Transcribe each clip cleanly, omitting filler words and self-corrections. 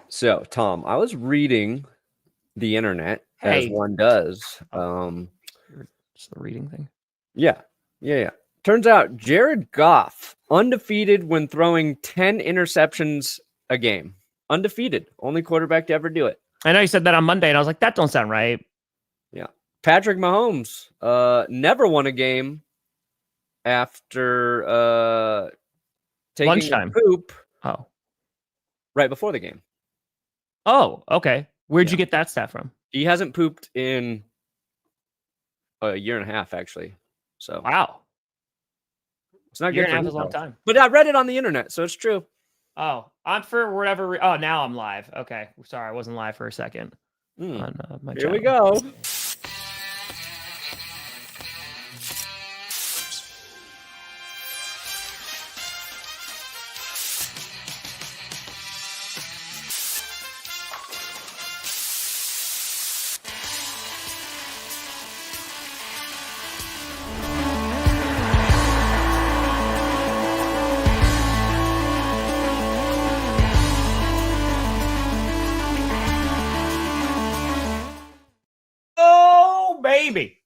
So, Tom, I was reading the internet as Hey. one does. Just the reading thing. Yeah. Turns out Jared Goff, undefeated when throwing 10 interceptions a game. Undefeated. Only quarterback to ever do it. I know you said that on Monday, and I was like, that don't sound right. Yeah. Patrick Mahomes never won a game after taking Lunchtime. a poop Oh. right before the game. Oh, okay. Where'd you get that stat from? He hasn't pooped in a year and a half, actually. So Wow. it's not Year good and a half for is a long time. But I read it on the internet, so it's true. Oh, I'm for whatever. Oh, now I'm live. Okay. Sorry, I wasn't live for a second. On my Here channel. we go. Oh, baby.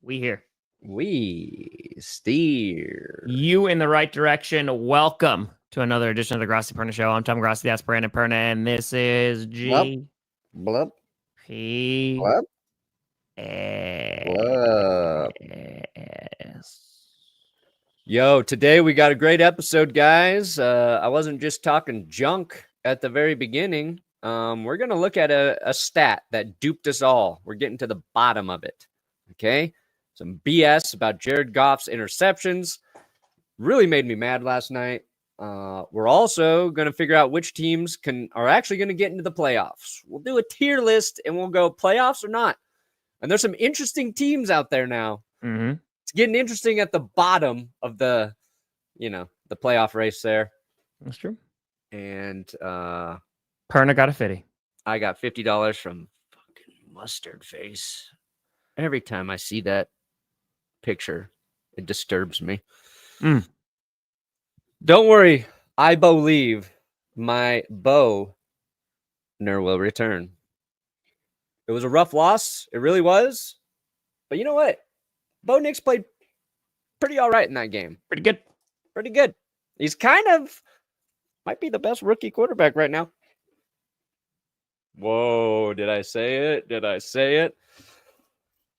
We here. We steer. You in the right direction. Welcome to another edition of the Grossi Perna Show. I'm Tom Grossi. That's Brandon Perna, and this is G. Blup. P. Blup. Blup. S. Yo, today we got a great episode, guys. I wasn't just talking junk at the very beginning. We're going to look at a stat that duped us all. We're getting to the bottom of it. Okay? Some BS about Jared Goff's interceptions. Really made me mad last night. We're also going to figure out which teams are actually going to get into the playoffs. We'll do a tier list and we'll go playoffs or not. And there's some interesting teams out there now. Mm-hmm. It's getting interesting at the bottom of the playoff race there. That's true. And Perna got a 50. I got $50 from fucking Mustard Face. Every time I see that picture, it disturbs me. Don't worry. I believe my bow will return. It was a rough loss. It really was. But you know what? Bo Nix played pretty all right in that game. Pretty good. He's might be the best rookie quarterback right now. Whoa, did I say it?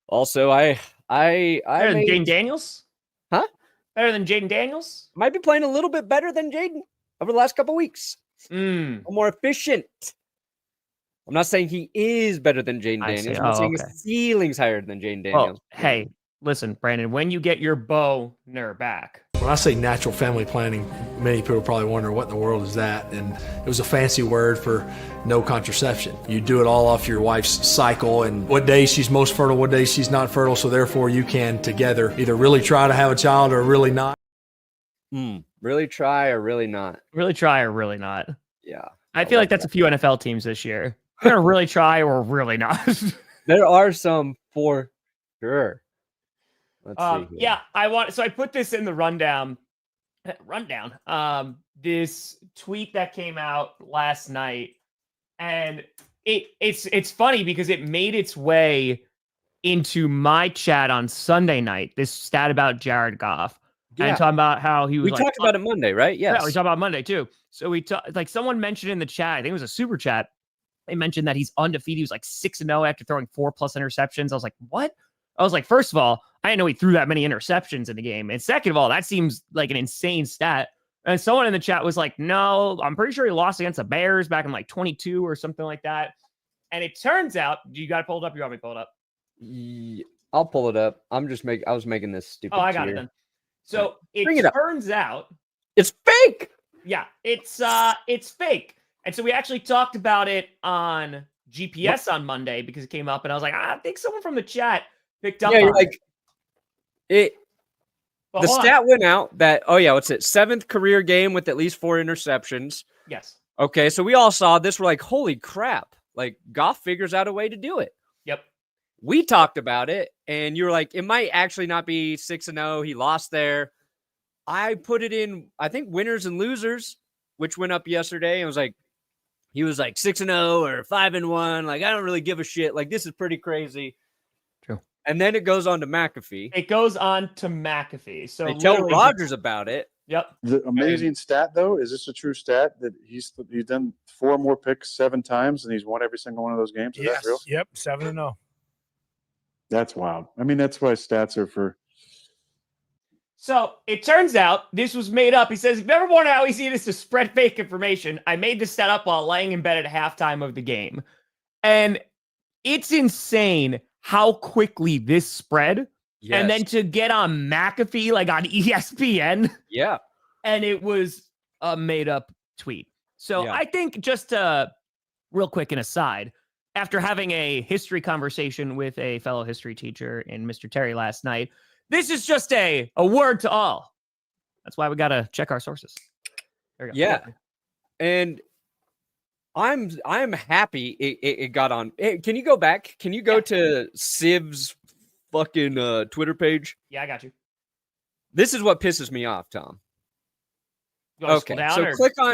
Also, I Better than Jaden Daniels? Huh? Better than Jaden Daniels? Might be playing a little bit better than Jaden over the last couple weeks. More efficient. I'm not saying he is better than Jaden Daniels. I'm saying his ceiling's higher than Jaden Daniels. Oh, hey, listen, Brandon, when you get your bow back. When I say natural family planning, many people probably wonder what in the world is that, and it was a fancy word for no contraception. You do it all off your wife's cycle and what days she's most fertile, what days she's not fertile, so therefore you can together either really try to have a child or really not. Really try or really not. Really try or really not. Yeah. I feel like that's a few NFL teams this year. They're going to really try or really not. There are some for sure. Let's see here. Yeah, I put this in the rundown. This tweet that came out last night, and it's funny because it made its way into my chat on Sunday night. This stat about Jared Goff. Yeah. And talking about how he was. We talked about it Monday, right? Yes. Yeah, we talked about Monday too. So someone mentioned in the chat, I think it was a super chat. They mentioned that he's undefeated. He was like 6-0 after throwing 4+ interceptions. I was like, what? I was like, first of all, I didn't know he threw that many interceptions in the game. And second of all, that seems like an insane stat. And someone in the chat was like, no, I'm pretty sure he lost against the Bears back in like 22 or something like that. And it turns out, you got to pull it up? You want me to pull it up? Yeah, I'll pull it up. I was making this stupid. Oh, I got it then. So it turns out it's fake. Yeah, it's fake. And so we actually talked about it on GPS on Monday because it came up, and I was like, I think someone from the chat picked up. Yeah, you're on like it. The stat went out that what's it? 7th career game with at least 4 interceptions. Yes. Okay, so we all saw this. We're like, holy crap! Like Goff figures out a way to do it. Yep. We talked about it, and you were like, it might actually not be 6-0. He lost there. I put it in, I think, winners and losers, which went up yesterday, and was like, he was like 6-0 or 5-1. Like, I don't really give a shit. Like, this is pretty crazy. True. And then it goes on to McAfee. It goes on to McAfee. So they tell Rodgers about it. Yep. The amazing stat, though, is this a true stat that he's done 4 more picks 7 times and he's won every single one of those games? Is that real? Yep, 7-0. That's wild. I mean, that's why stats are for. So it turns out this was made up. He says, if you ever wonder how easy it is to spread fake information, I made this stat up while laying in bed at halftime of the game. And it's insane how quickly this spread. Yes. And then to get on McAfee, like on ESPN. Yeah. And it was a made up tweet. So I think just real quick an aside, after having a history conversation with a fellow history teacher in Mr. Terry last night, this is just a word to all. That's why we got to check our sources. There we go. Yeah. And I'm happy it got on. Hey, can you go back? Can you go to Civ's fucking Twitter page? Yeah, I got you. This is what pisses me off, Tom. Okay, so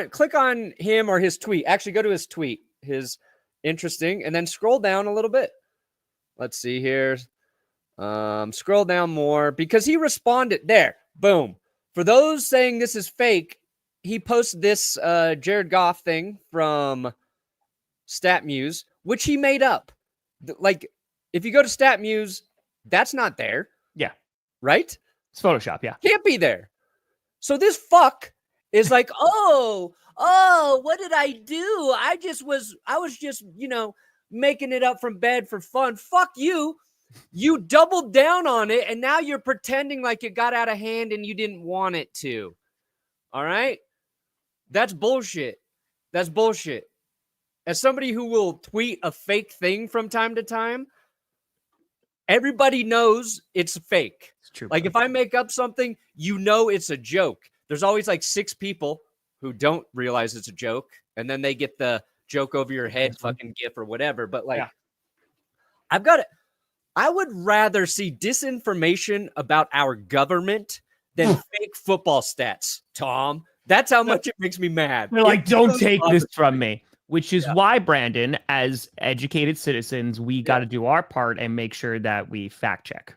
click on him or his tweet. Actually, go to his tweet. His interesting, and then scroll down a little bit. Let's see here. Scroll down more because he responded there. Boom. For those saying this is fake, he posted this Jared Goff thing from StatMuse, which he made up. Like, if you go to StatMuse, that's not there. Yeah. Right? It's Photoshop, yeah. Can't be there. So this fuck is like, oh, what did I do? I was just, making it up from bed for fun. Fuck you. You doubled down on it, and now you're pretending like it got out of hand and you didn't want it to. All right? That's bullshit. That's bullshit. As somebody who will tweet a fake thing from time to time, everybody knows it's fake. It's true. Like, if I make up something, it's a joke. There's always like 6 people who don't realize it's a joke, and then they get the joke over your head fucking gif or whatever. But like, I would rather see disinformation about our government than fake football stats, Tom. That's how much it makes me mad. They're like, don't take this from me. Which is why, Brandon, as educated citizens, we got to do our part and make sure that we fact check.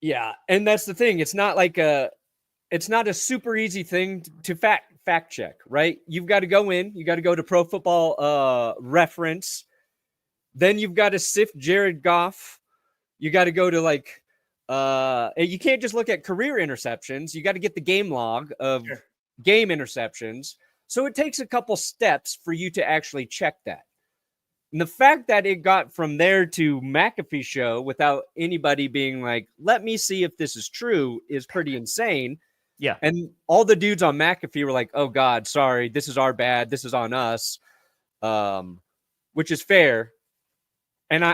Yeah, and that's the thing. It's not a super easy thing to fact check, right? You've got to go in. You got to go to Pro Football Reference. Then you've got to sift Jared Goff. You got to go to you can't just look at career interceptions. You got to get the game log of game interceptions. So it takes a couple steps for you to actually check that. And the fact that it got from there to McAfee show without anybody being like, let me see if this is true, is pretty insane. Yeah. And all the dudes on McAfee were like, oh God, sorry, this is our bad. This is on us. Which is fair. And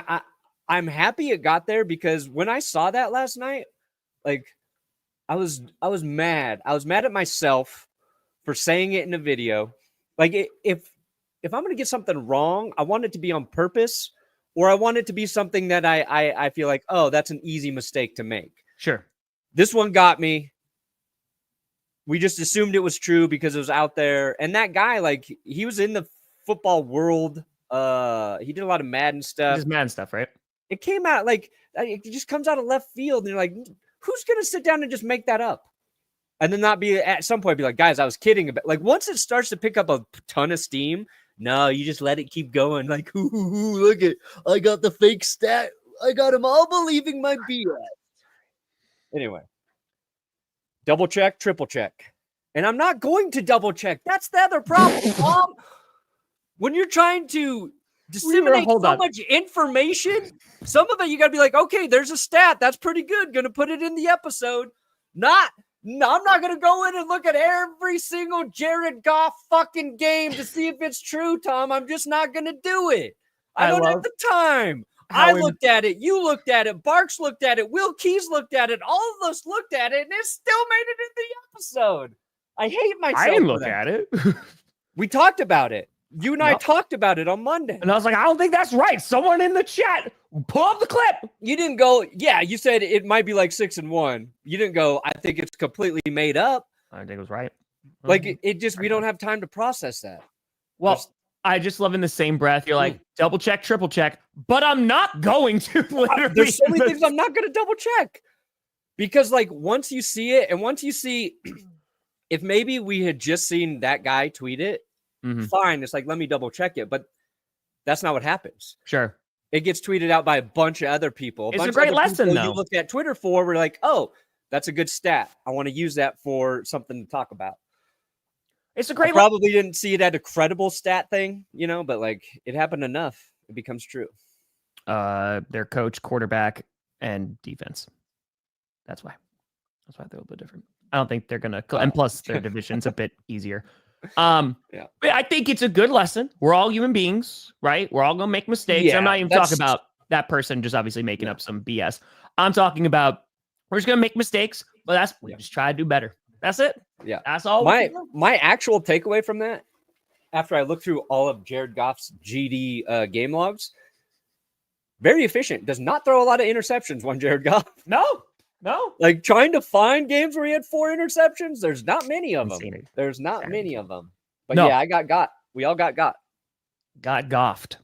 I'm happy it got there because when I saw that last night, like I was mad. I was mad at myself for saying it in a video. Like if I'm going to get something wrong, I want it to be on purpose, or I want it to be something that I feel like, oh, that's an easy mistake to make. Sure. This one got me. We just assumed it was true because it was out there. And that guy, like, he was in the football world. He did a lot of Madden stuff. Just Madden stuff, right? It came out like, it just comes out of left field. And you're like, who's going to sit down and just make that up? And then not be at some point be like, guys, I was kidding about. Like, once it starts to pick up a ton of steam, no, you just let it keep going. Like, look at, I got the fake stat. I got them all believing my BS. Anyway, double check, triple check. And I'm not going to double check. That's the other problem, Tom. When you're trying to disseminate so much information, some of it you got to be like, okay, there's a stat. That's pretty good. Going to put it in the episode. No, I'm not going to go in and look at every single Jared Goff fucking game to see if it's true, Tom. I'm just not going to do it. I don't have the time. I looked at it. You looked at it. Barks looked at it. Will Keys looked at it. All of us looked at it, and it still made it in the episode. I hate myself. I didn't look at it. We talked about it. You and I talked about it on Monday. And I was like, I don't think that's right. Someone in the chat, pull up the clip. You didn't go, yeah, you said it might be like 6-1. You didn't go, I think it's completely made up. I think it was right. Like, it just, we don't have time to process that. Well, I just love in the same breath. You're like, double check, triple check, but I'm not going to. Literally. There's so many things I'm not going to double check because like once you see it and once you see if maybe we had just seen that guy tweet it, fine. It's like, let me double check it. But that's not what happens. Sure. It gets tweeted out by a bunch of other people. It's a great lesson, though. You look at Twitter for, we're like, oh, that's a good stat. I want to use that for something to talk about. It's a great. Probably didn't see it as a credible stat thing, but like it happened enough, it becomes true. Their coach, quarterback, and defense. That's why they're a little bit different. I don't think they're gonna. And plus, their division's a bit easier. But I think it's a good lesson. We're all human beings, right? We're all gonna make mistakes. I'm not even talking about that person just obviously making up some BS. I'm talking about we're just gonna make mistakes, but we just try to do better. That's it. Yeah. That's all. My actual takeaway from that, after I looked through all of Jared Goff's GD game logs, very efficient. Does not throw a lot of interceptions. One Jared Goff. No. Like trying to find games where he had 4 interceptions. There's not many of them. There's not many of them. But yeah, I got. We all got. Got goffed.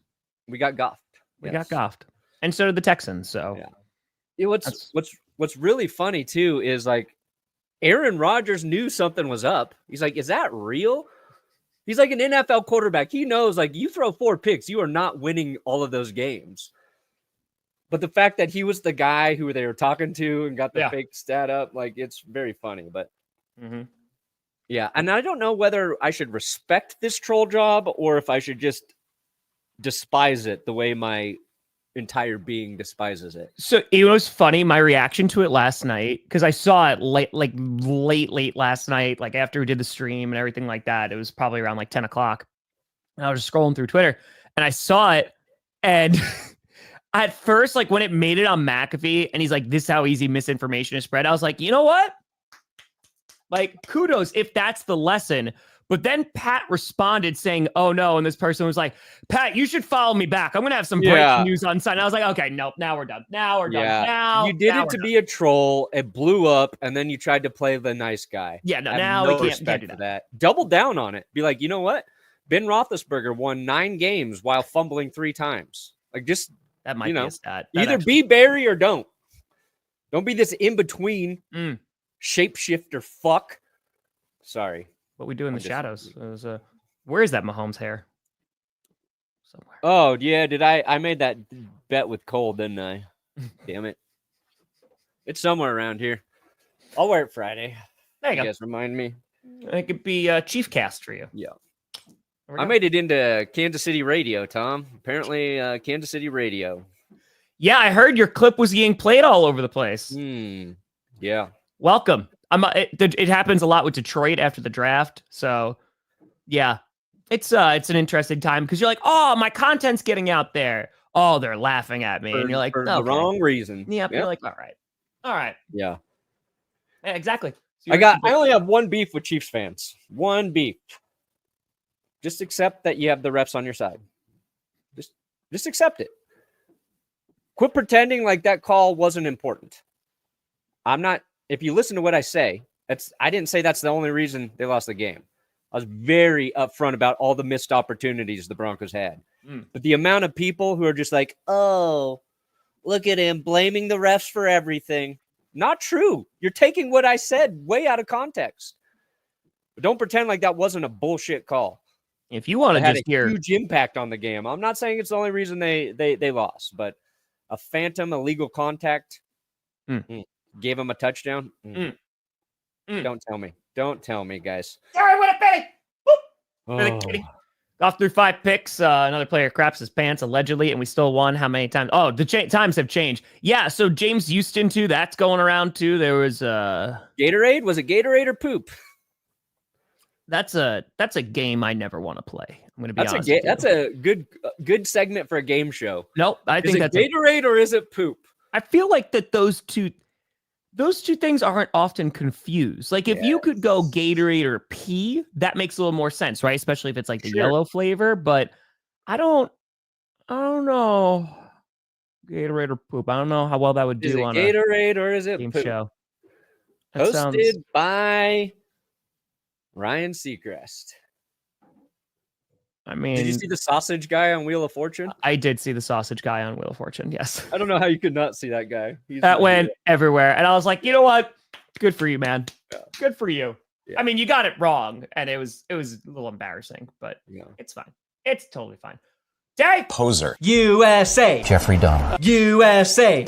We got goffed. We got goffed. And so did the Texans. So yeah. What's really funny too is like Aaron Rodgers knew something was up. He's like, is that real? He's like an NFL quarterback. He knows, like, you throw 4 picks, you are not winning all of those games. But the fact that he was the guy who they were talking to and got the fake stat up, like, it's very funny. But yeah, and I don't know whether I should respect this troll job or if I should just despise it the way my entire being despises it. So it was funny, my reaction to it last night, because I saw it late last night, like after we did the stream and everything like that. It was probably around like 10 o'clock. And I was just scrolling through Twitter and I saw it. And at first, like when it made it on McAfee and he's like, this is how easy misinformation is spread, I was like, you know what? Like, kudos if that's the lesson. But then Pat responded saying, oh, no. And this person was like, Pat, you should follow me back. I'm going to have some breaking news on site. And I was like, okay, nope. Now we're done. Now you did it to be a troll. It blew up. And then you tried to play the nice guy. Yeah, now we can't do that. Double down on it. Be like, you know what? Ben Roethlisberger won 9 games while fumbling 3 times. Like, just, that might be a stat. Either be Barry or don't. Don't be this in-between shapeshifter fuck. Sorry. What we do in the shadows. Where is that Mahomes hair? Somewhere. Oh, yeah. I made that bet with Cole, didn't I? Damn it. It's somewhere around here. I'll wear it Friday. There you go. Guys remind me. It could be Chief Cast for you. Yeah. I made it into Kansas City radio, Tom. Apparently, Kansas City radio. Yeah, I heard your clip was getting played all over the place. Yeah. Welcome. It happens a lot with Detroit after the draft. So, yeah, it's an interesting time because you're like, oh, my content's getting out there. Oh, they're laughing at me. And you're like, for the wrong reason. Yeah. You're like, all right. Yeah. Exactly. So I only have one beef with Chiefs fans. One beef. Just accept that you have the refs on your side. Just accept it. Quit pretending like that call wasn't important. If you listen to what I say, I didn't say that's the only reason they lost the game. I was very upfront about all the missed opportunities the Broncos had. But the amount of people who are just like, oh, look at him blaming the refs for everything. Not true. You're taking what I said way out of context. But don't pretend like that wasn't a bullshit call. If you want to just hear huge impact on the game, I'm not saying it's the only reason they lost, but a phantom illegal contact gave him a touchdown. Don't tell me, guys. Sorry, what a penny. Kidding. Goff threw 5 picks. Another player craps his pants allegedly, and we still won. How many times? Oh, the times have changed. Yeah, so James Houston too. That's going around too. There was Gatorade. Was it Gatorade or poop? That's a game I never want to play. I'm going to be honest. That's a good segment for a game show. Nope, I think that's Gatorade or is it poop? I feel like that those two things aren't often confused. Like if you could go Gatorade or pee, that makes a little more sense, right? Especially if it's like the yellow flavor. But I don't know. Gatorade or poop. I don't know how well that would do on Gatorade or is it game poop? show. Hosted by Ryan Seacrest. I mean, did you see the sausage guy on Wheel of Fortune? I did see the sausage guy on Wheel of Fortune. Yes. I don't know how you could not see that guy. That went everywhere. And I was like, you know what? Good for you, man. Yeah. Good for you. Yeah. I mean, you got it wrong. And it was a little embarrassing, but Yeah. it's fine. It's totally fine. Dave. Poser. USA. Jeffrey Dahmer. USA.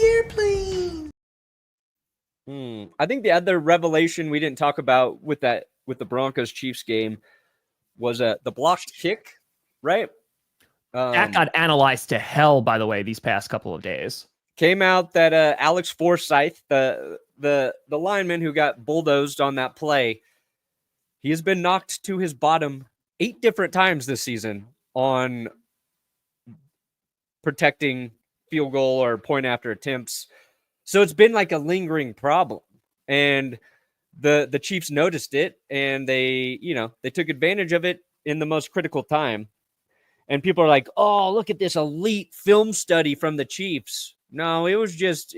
I think the other revelation we didn't talk about with the Broncos Chiefs game was the blocked kick, right? That got analyzed to hell, by the way, these past couple of days. Came out that Alex Forsythe, the lineman who got bulldozed on that play, he has been knocked to his bottom 8 different times this season on protecting field goal or point after attempts. So it's been like a lingering problem. And the Chiefs noticed it, and they took advantage of it in the most critical time. And people are like, "Oh, look at this elite film study from the Chiefs." No, it was just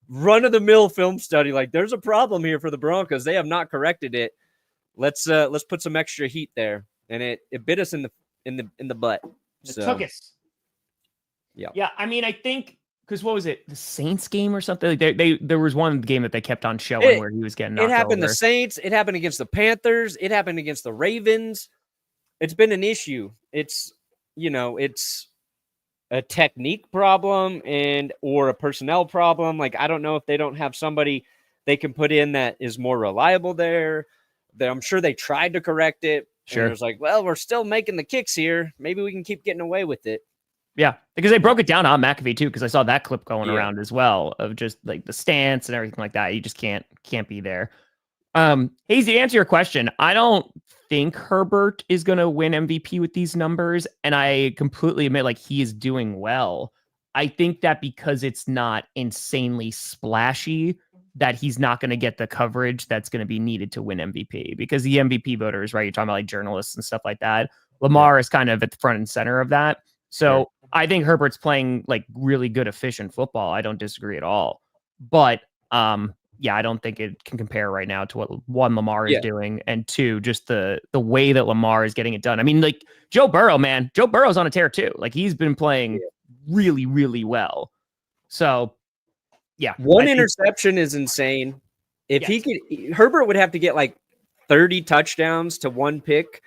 run of the mill film study. Like, there's a problem here for the Broncos. They have not corrected it. Let's put some extra heat there. And it bit us in the butt. It took us. Yeah. Yeah. I mean, I think because what was it? The Saints game or something? Like there was one game that they kept on showing where he was getting knocked over. It happened over. The Saints. It happened against the Panthers. It happened against the Ravens. It's been an issue. It's a technique problem or a personnel problem. Like, I don't know if they don't have somebody they can put in that is more reliable there. I'm sure they tried to correct it. Sure. It was like, well, we're still making the kicks here. Maybe we can keep getting away with it. Yeah, because they broke it down on McAfee too, because I saw that clip going around as well of just like the stance and everything like that. You just can't be there. Hayes, to answer your question, I don't think Herbert is going to win MVP with these numbers, and I completely admit, like, he is doing well. I think that because it's not insanely splashy, that he's not going to get the coverage that's going to be needed to win MVP, because the MVP voters, right? You're talking about like journalists and stuff like that. Lamar is kind of at the front and center of that. So I think Herbert's playing like really good, efficient football. I don't disagree at all. But I don't think it can compare right now to what one Lamar is doing, and two, just the way that Lamar is getting it done. I mean, like Joe Burrow, man, Joe Burrow's on a tear too. Like, he's been playing really, really well. So one interception is insane. If Herbert would have to get like 30 touchdowns to one pick.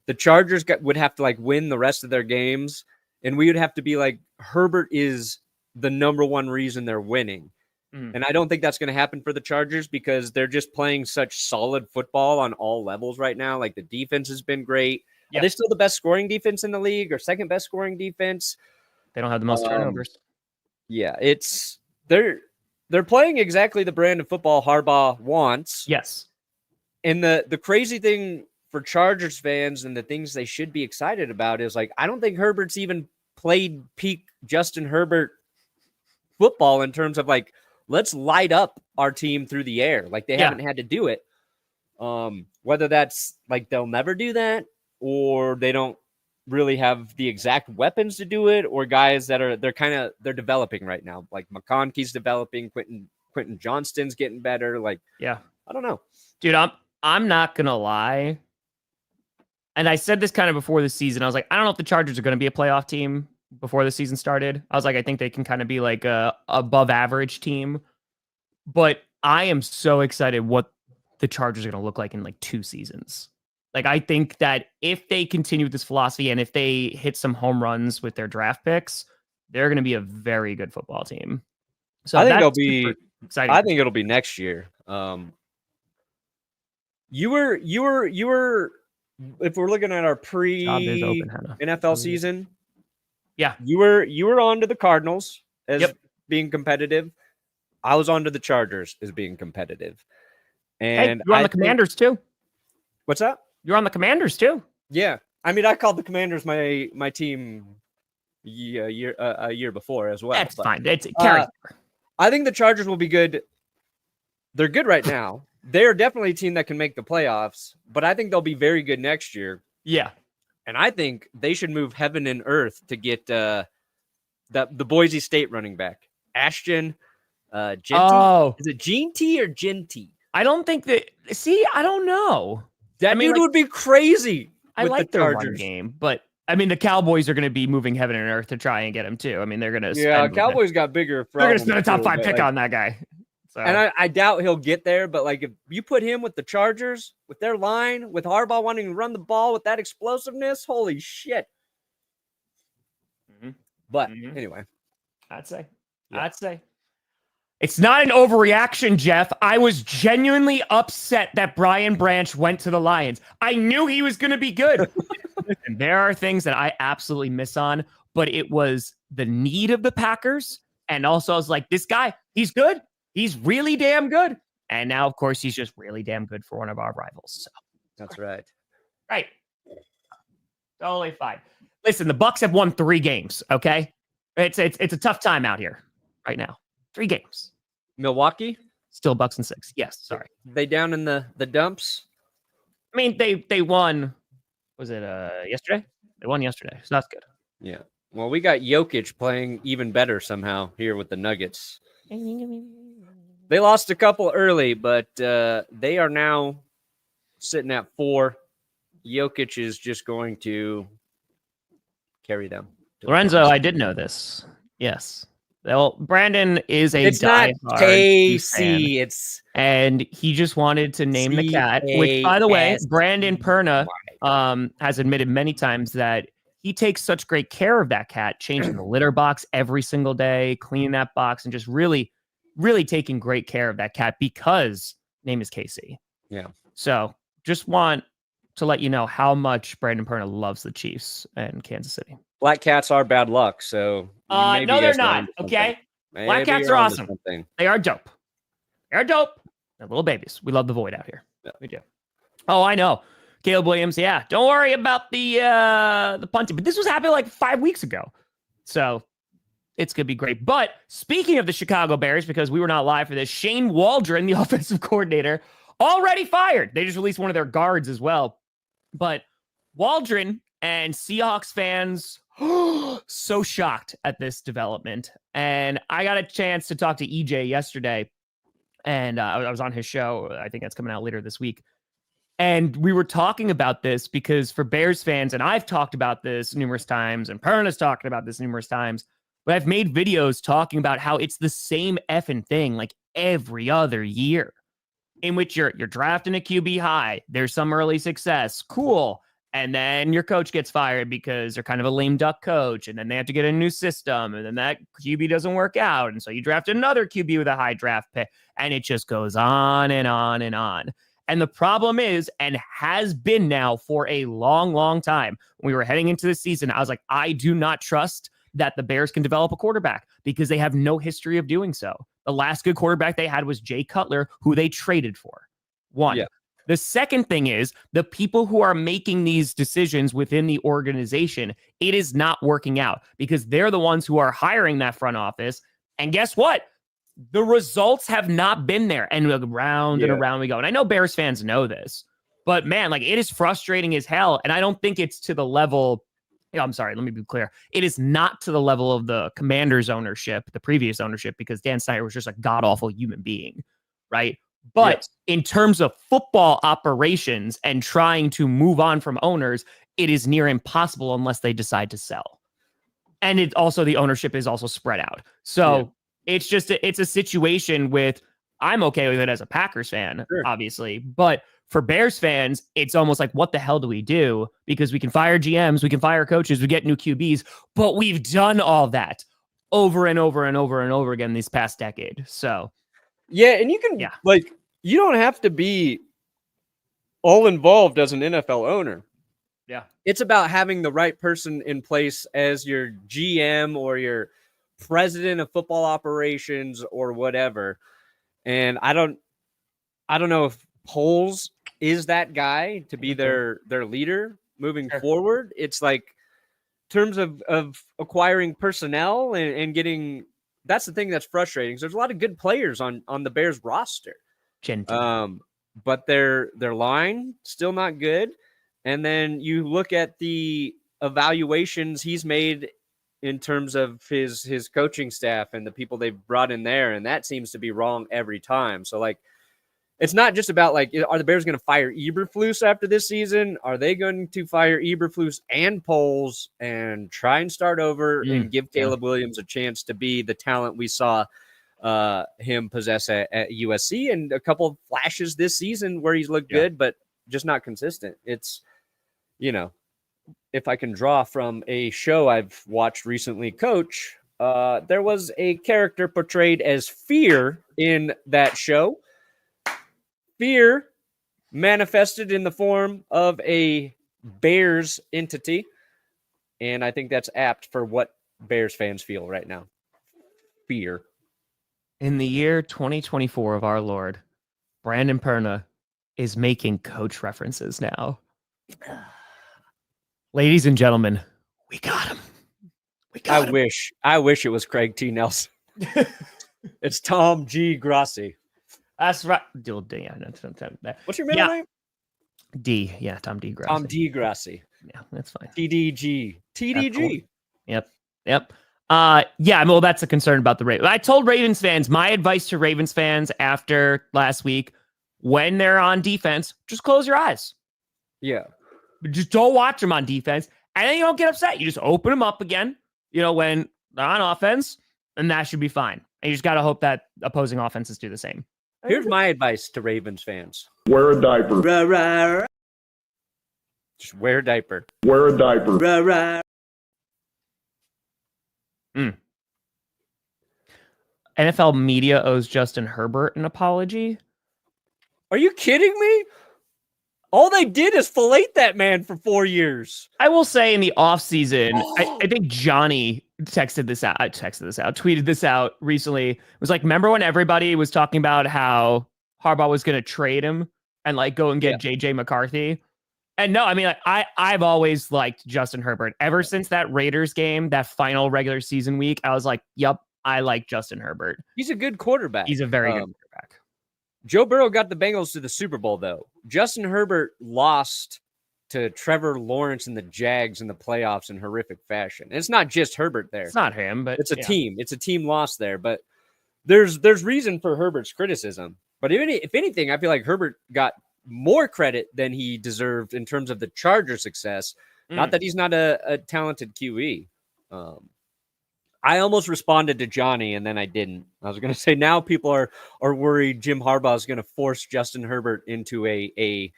The Chargers would have to like win the rest of their games. And we would have to be like, Herbert is the number one reason they're winning. And I don't think that's going to happen for the Chargers, because they're just playing such solid football on all levels right now. Like, the defense has been great. Are they still the best scoring defense in the league, or second best scoring defense? They don't have the most turnovers. Yeah, they're playing exactly the brand of football Harbaugh wants. Yes. And the crazy thing for Chargers fans, and the things they should be excited about, is like, I don't think Herbert's even played peak Justin Herbert football in terms of like, let's light up our team through the air. Like, they haven't had to do it. Whether that's like they'll never do that, or they don't really have the exact weapons to do it, or guys that they're developing right now. Like, McConkey's developing, Quentin Johnston's getting better. Like, I don't know. Dude, I'm not gonna lie. And I said this kind of before the season. I was like, I don't know if the Chargers are going to be a playoff team before the season started. I was like, I think they can kind of be like a above average team. But I am so excited what the Chargers are going to look like in like 2 seasons. Like, I think that if they continue with this philosophy, and if they hit some home runs with their draft picks, they're going to be a very good football team. So I think they'll be exciting. I think it'll be next year. You were. If we're looking at our pre-NFL season, you were on to the Cardinals as being competitive. I was on to the Chargers as being competitive. And you're on the Commanders too. What's that? You're on the Commanders too. Yeah, I mean, I called the Commanders my team a year before as well. That's fine. It's carry. I think the Chargers will be good. They're good right now. They're definitely a team that can make the playoffs, but I think they'll be very good next year. Yeah. And I think they should move heaven and earth to get the Boise State running back, Ashton Genty. Oh. Is it Genty or Genty? I don't think that. See, I don't know. Dude would be crazy. I with like the their run Chargers. game, but I mean, the Cowboys are going to be moving heaven and earth to try and get him too. I mean, they're going to Yeah, Cowboys got bigger They're going to problems. spend a top too, 5 but, pick like, on that guy. So. And I doubt he'll get there, but like if you put him with the Chargers, with their line, with Harbaugh wanting to run the ball with that explosiveness, holy shit. Mm-hmm. But anyway, I'd say it's not an overreaction, Jeff. I was genuinely upset that Brian Branch went to the Lions. I knew he was going to be good. Listen, there are things that I absolutely miss on, but it was the need of the Packers. And also I was like, this guy, he's good. He's really damn good. And now, of course, he's just really damn good for one of our rivals. So that's right. Right. Totally fine. Listen, the Bucs have won 3 games, okay? It's a tough time out here right now. 3 games. Milwaukee? Still Bucs and 6. Yes, sorry. They down in the dumps? I mean, they won, was it yesterday? They won yesterday, so that's good. Yeah. Well, we got Jokic playing even better somehow here with the Nuggets. They lost a couple early, but they are now sitting at 4. Jokic is just going to carry them. Lorenzo, I did know this. Yes. Well, Brandon is a it's not KC. And he just wanted to name the cat, which, by the way, Brandon Perna has admitted many times that he takes such great care of that cat, changing the litter box every single day, cleaning that box, and just really, really taking great care of that cat because name is Casey. Yeah. So just want to let you know how much Brandon Perna loves the Chiefs and Kansas City. Black cats are bad luck, so no, they're not. Okay, black cats are awesome. They are dope. They are dope. They're little babies. We love the void out here. Yeah. We do. Oh, I know. Caleb Williams. Yeah, don't worry about the punting, but this was happening like 5 weeks ago, so it's gonna be great. But speaking of the Chicago Bears, because we were not live for this, Shane Waldron, the offensive coordinator, already fired. They just released one of their guards as well. But Waldron and Seahawks fans so shocked at this development. And I got a chance to talk to EJ yesterday, and I was on his show. I think that's coming out later this week. And we were talking about this because for Bears fans, and I've talked about this numerous times, and Perna's talking about this numerous times, but I've made videos talking about how it's the same effing thing like every other year, in which you're drafting a QB high. There's some early success. Cool. And then your coach gets fired because they're kind of a lame duck coach. And then they have to get a new system. And then that QB doesn't work out. And so you draft another QB with a high draft pick. And it just goes on and on and on. And the problem is, and has been now for a long, long time, when we were heading into the season, I was like, I do not trust that the Bears can develop a quarterback because they have no history of doing so. The last good quarterback they had was Jay Cutler, who they traded for. One. Yeah. The second thing is the people who are making these decisions within the organization, it is not working out because they're the ones who are hiring that front office. And guess what? The results have not been there. And around and around we go. And I know Bears fans know this, but man, like it is frustrating as hell. And I don't think it's to the level. I'm sorry, let me be clear. It is not to the level of the Commanders ownership, the previous ownership, because Dan Snyder was just a god-awful human being, right? But in terms of football operations and trying to move on from owners, it is near impossible unless they decide to sell. And it also, the ownership is also spread out. So it's just, it's a situation with, I'm okay with it as a Packers fan, obviously, but for Bears fans, it's almost like, what the hell do we do? Because we can fire GMs, we can fire coaches, we get new QBs, but we've done all that over and over and over and over again this past decade. So, yeah, and you can, like, you don't have to be all involved as an NFL owner. Yeah. It's about having the right person in place as your GM or your president of football operations or whatever. And I don't know if Poles is that guy to be their leader moving forward. It's like in terms of acquiring personnel and getting, that's the thing that's frustrating. So there's a lot of good players on the Bears roster. But their line still not good. And then you look at the evaluations he's made in terms of his coaching staff and the people they've brought in there, and that seems to be wrong every time. So like it's not just about like, are the Bears going to fire Eberflus after this season? Are they going to fire Eberflus and Poles and try and start over and give Caleb Williams a chance to be the talent we saw him possess at USC, and a couple of flashes this season where he's looked good, but just not consistent? It's, if I can draw from a show I've watched recently, Coach, there was a character portrayed as Fear in that show. Fear manifested in the form of a Bears entity, and I think that's apt for what Bears fans feel right now. Fear. In the year 2024 of our Lord, Brandon Perna is making coach references now. Ladies and gentlemen, we got him. I wish it was Craig T. Nelson. It's Tom G. Grossi. That's right. What's your middle name? D. Yeah, Tom D. Grossi. Tom D. Grossi. Yeah, that's fine. TDG. TDG. Yep. Well, that's a concern about the Ravens. I told Ravens fans, my advice to Ravens fans after last week, when they're on defense, just close your eyes. Yeah. Just don't watch them on defense, and then you don't get upset. You just open them up again, when they're on offense, and that should be fine. And you just got to hope that opposing offenses do the same. Here's my advice to Ravens fans. Wear a diaper. Just wear a diaper. Wear a diaper. NFL media owes Justin Herbert an apology. Are you kidding me? All they did is fillet that man for 4 years. I will say in the offseason, I think Johnny tweeted this out recently. It was like, remember when everybody was talking about how Harbaugh was going to trade him and like go and get JJ McCarthy? And no, I mean, like, I've always liked Justin Herbert. Ever since that Raiders game, that final regular season week, I was like, yep, I like Justin Herbert. He's a good quarterback. He's a very good quarterback. Joe Burrow got the Bengals to the Super Bowl, though. Justin Herbert lost to Trevor Lawrence and the Jags in the playoffs in horrific fashion. And it's not just Herbert there. It's not him, but it's a team. It's a team loss there. But there's reason for Herbert's criticism. But if anything, I feel like Herbert got more credit than he deserved in terms of the Charger success. Not that he's not a talented QE. I almost responded to Johnny, and then I didn't. I was going to say now people are worried Jim Harbaugh is going to force Justin Herbert into a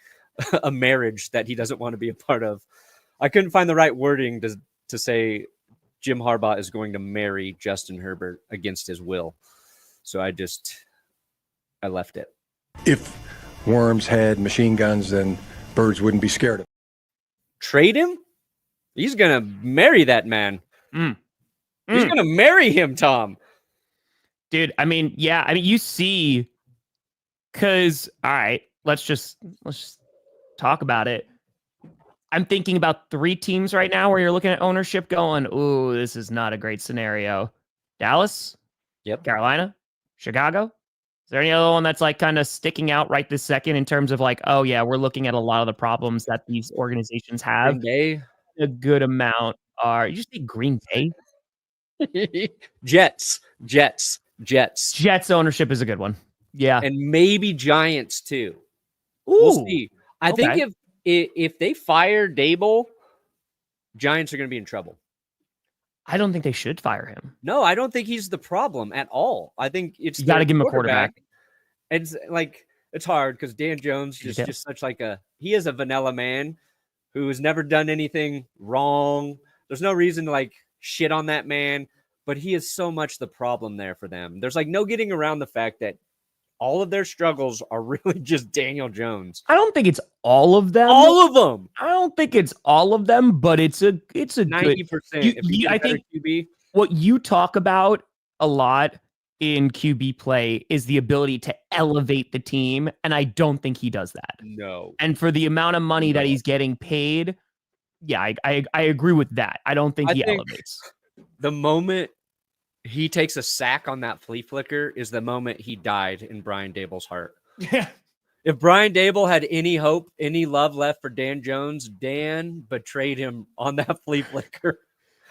marriage that he doesn't want to be a part of. I couldn't find the right wording to say Jim Harbaugh is going to marry Justin Herbert against his will. So I left it. If Worms had machine guns, then birds wouldn't be scared of him. Trade him? He's going to marry that man. He's going to marry him, Tom. Dude, you see, because, all right, let's just talk about it. I'm thinking about 3 teams right now where you're looking at ownership going, ooh, this is not a great scenario. Dallas? Yep. Carolina? Chicago? Is there any other one that's like kind of sticking out right this second in terms of like, oh yeah, we're looking at a lot of the problems that these organizations have? Green Bay? A good amount are, you just say Green Bay? Jets ownership is a good one. Yeah. And maybe Giants too. Ooh, we'll see. I think if they fire Dable, Giants are going to be in trouble. I don't think they should fire him. No, I don't think he's the problem at all. I think you got to give him a quarterback. It's like, it's hard because Dan Jones is just such like he is a vanilla man who has never done anything wrong. There's no reason to like shit on that man, but he is so much the problem there for them. There's like no getting around the fact that all of their struggles are really just Daniel Jones. I don't think it's all of them. All of them. I don't think it's all of them, but it's a 90%. I think QB. What you talk about a lot in QB play is the ability to elevate the team, and I don't think he does that. No. And for the amount of money that he's getting paid, yeah, I agree with that. I don't think he elevates. The moment he takes a sack on that flea flicker is the moment he died in Brian Dable's heart. Yeah. If Brian Dable had any hope, any love left for Dan Jones, Dan betrayed him on that flea flicker.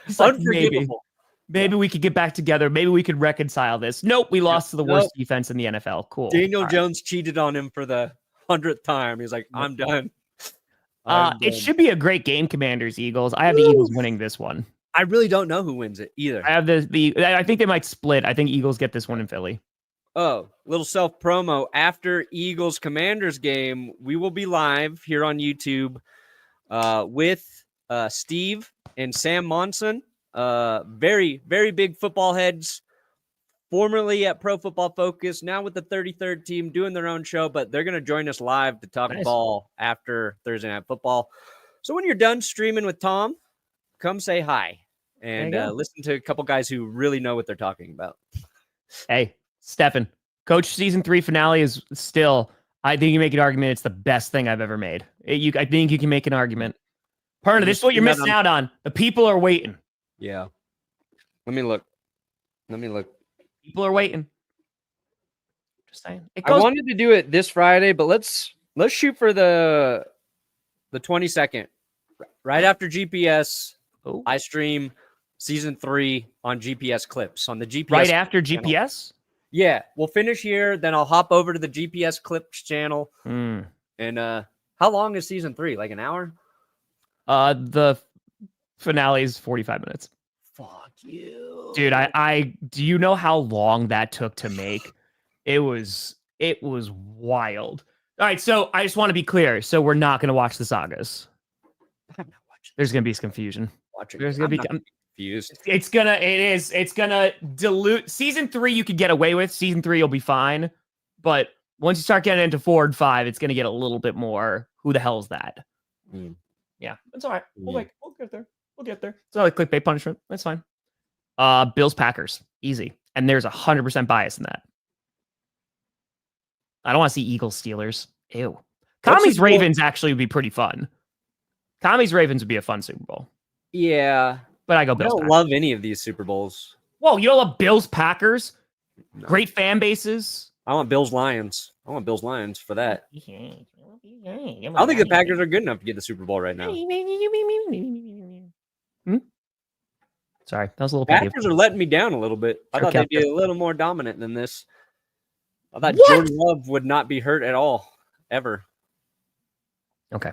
It's like, unforgivable. Maybe we could get back together. Maybe we could reconcile this. Nope, we lost to the worst defense in the NFL. Cool. Daniel Jones cheated on him for the 100th time. He's like, I'm done. It should be a great game, Commanders Eagles. I have the Eagles winning this one. I really don't know who wins it either. I have I think they might split. I think Eagles get this one in Philly. Oh, little self promo. After Eagles Commanders game, we will be live here on YouTube with Steve and Sam Monson. Very, very big football heads, formerly at Pro Football Focus, now with the 33rd team doing their own show, but they're going to join us live to talk ball after Thursday Night Football. So when you're done streaming with Tom, come say hi and listen to a couple guys who really know what they're talking about. Hey, Stefan, Coach Season 3 finale is still, I think you make an argument it's the best thing I've ever made. I think you can make an argument. Perna, this is what you're missing out on. The people are waiting. Yeah. Let me look. People are waiting. Just saying. I wanted to do it this Friday, but let's shoot for the 22nd. Right after GPS, I stream Season 3 on GPS clips on the GPS. Right after channel. GPS? Yeah, we'll finish here, then I'll hop over to the GPS clips channel. And how long is Season 3? Like an hour? The finale is 45 minutes. Fuck you. Dude, I do you know how long that took to make? It was wild. All right, so I just want to be clear. So we're not going to watch the sagas. I'm not watching. There's going to be some confusion. There's going to be confused. It's going to dilute. Season 3 you could get away with. Season 3 you'll be fine. But once you start getting into 4 and 5, it's going to get a little bit more, who the hell is that? Yeah, it's all right. We'll get there. We'll get there. It's not like clickbait punishment. That's fine. Bills Packers, easy. And there's 100% bias in that. I don't want to see Eagles Steelers. Ew. Commies Ravens actually would be pretty fun. Commies Ravens would be a fun Super Bowl. Yeah. But I go I Bills. don't love any of these Super Bowls. Whoa, you don't love Bills Packers? No. Great fan bases. I want Bills Lions. I want Bills Lions for that. I don't think the Packers are good enough to get the Super Bowl right now. Sorry, that was a little Packers are letting me down a little bit. I thought they'd be a little more dominant than this. I thought Jordan Love would not be hurt at all, ever. Okay.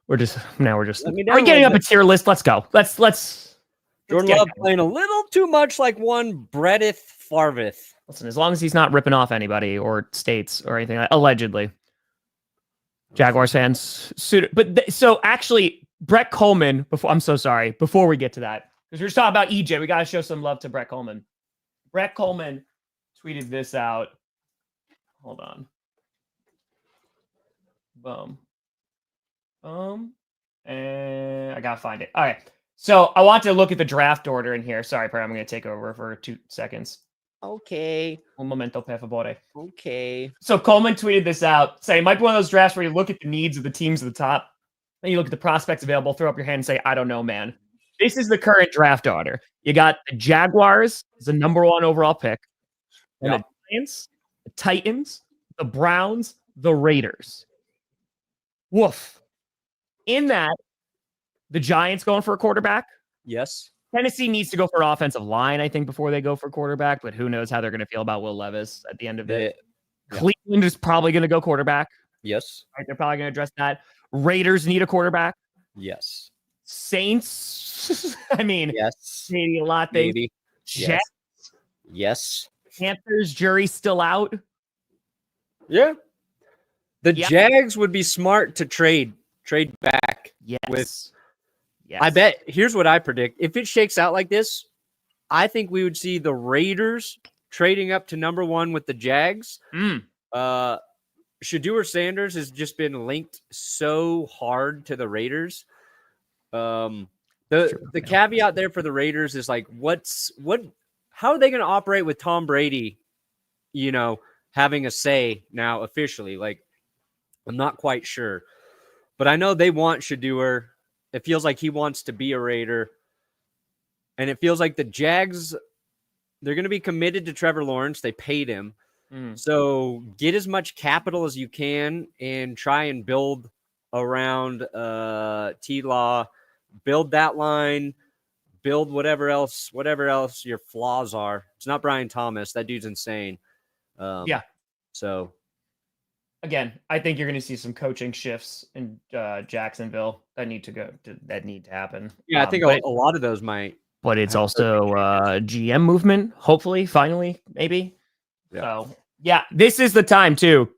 We're getting up a tier list. Let's go. Let's Jordan Love playing a little too much like one Brettith Farvith. Listen, as long as he's not ripping off anybody or states or anything, allegedly. Jaguars fans, so actually, Brett Coleman. Before we get to that, because we're just talking about EJ, we got to show some love to Brett Coleman. Brett Coleman tweeted this out. Hold on. Boom. And I gotta find it. All right. So I want to look at the draft order in here. Sorry, I'm going to take over for 2 seconds. Okay. Un momento, per favore. Okay. So Coleman tweeted this out, saying, it might be one of those drafts where you look at the needs of the teams at the top, and you look at the prospects available, throw up your hand and say, I don't know, man. This is the current draft order. You got the Jaguars as the number 1 overall pick, and the Giants, the Titans, the Browns, the Raiders. Woof. In that, the Giants going for a quarterback. Yes. Tennessee needs to go for an offensive line, I think, before they go for quarterback, but who knows how they're going to feel about Will Levis at the end of it. Yeah. Cleveland is probably going to go quarterback. Yes. Right, they're probably going to address that. Raiders need a quarterback. Yes. Saints, I mean, yes. Maybe a lot. Maybe. Jets. Yes. Panthers, jury's still out. Yeah. The Jags would be smart to trade back. Yes. I bet, here's what I predict. If it shakes out like this, I think we would see the Raiders trading up to number 1 with the Jags. Shedeur Sanders has just been linked so hard to the Raiders. The caveat there for the Raiders is like, how are they going to operate with Tom Brady, having a say now officially? Like, I'm not quite sure, but I know they want Shedeur. It feels like he wants to be a Raider. And it feels like the Jags, they're going to be committed to Trevor Lawrence. They paid him. So get as much capital as you can and try and build around T-Law. Build that line. build whatever else your flaws are. It's not Brian Thomas. That dude's insane. Yeah. So again, I think you're going to see some coaching shifts in Jacksonville that need to happen. yeah, I think a lot of those might. But it's also GM movement, hopefully, finally, maybe. Yeah. So, yeah, this is the time, too.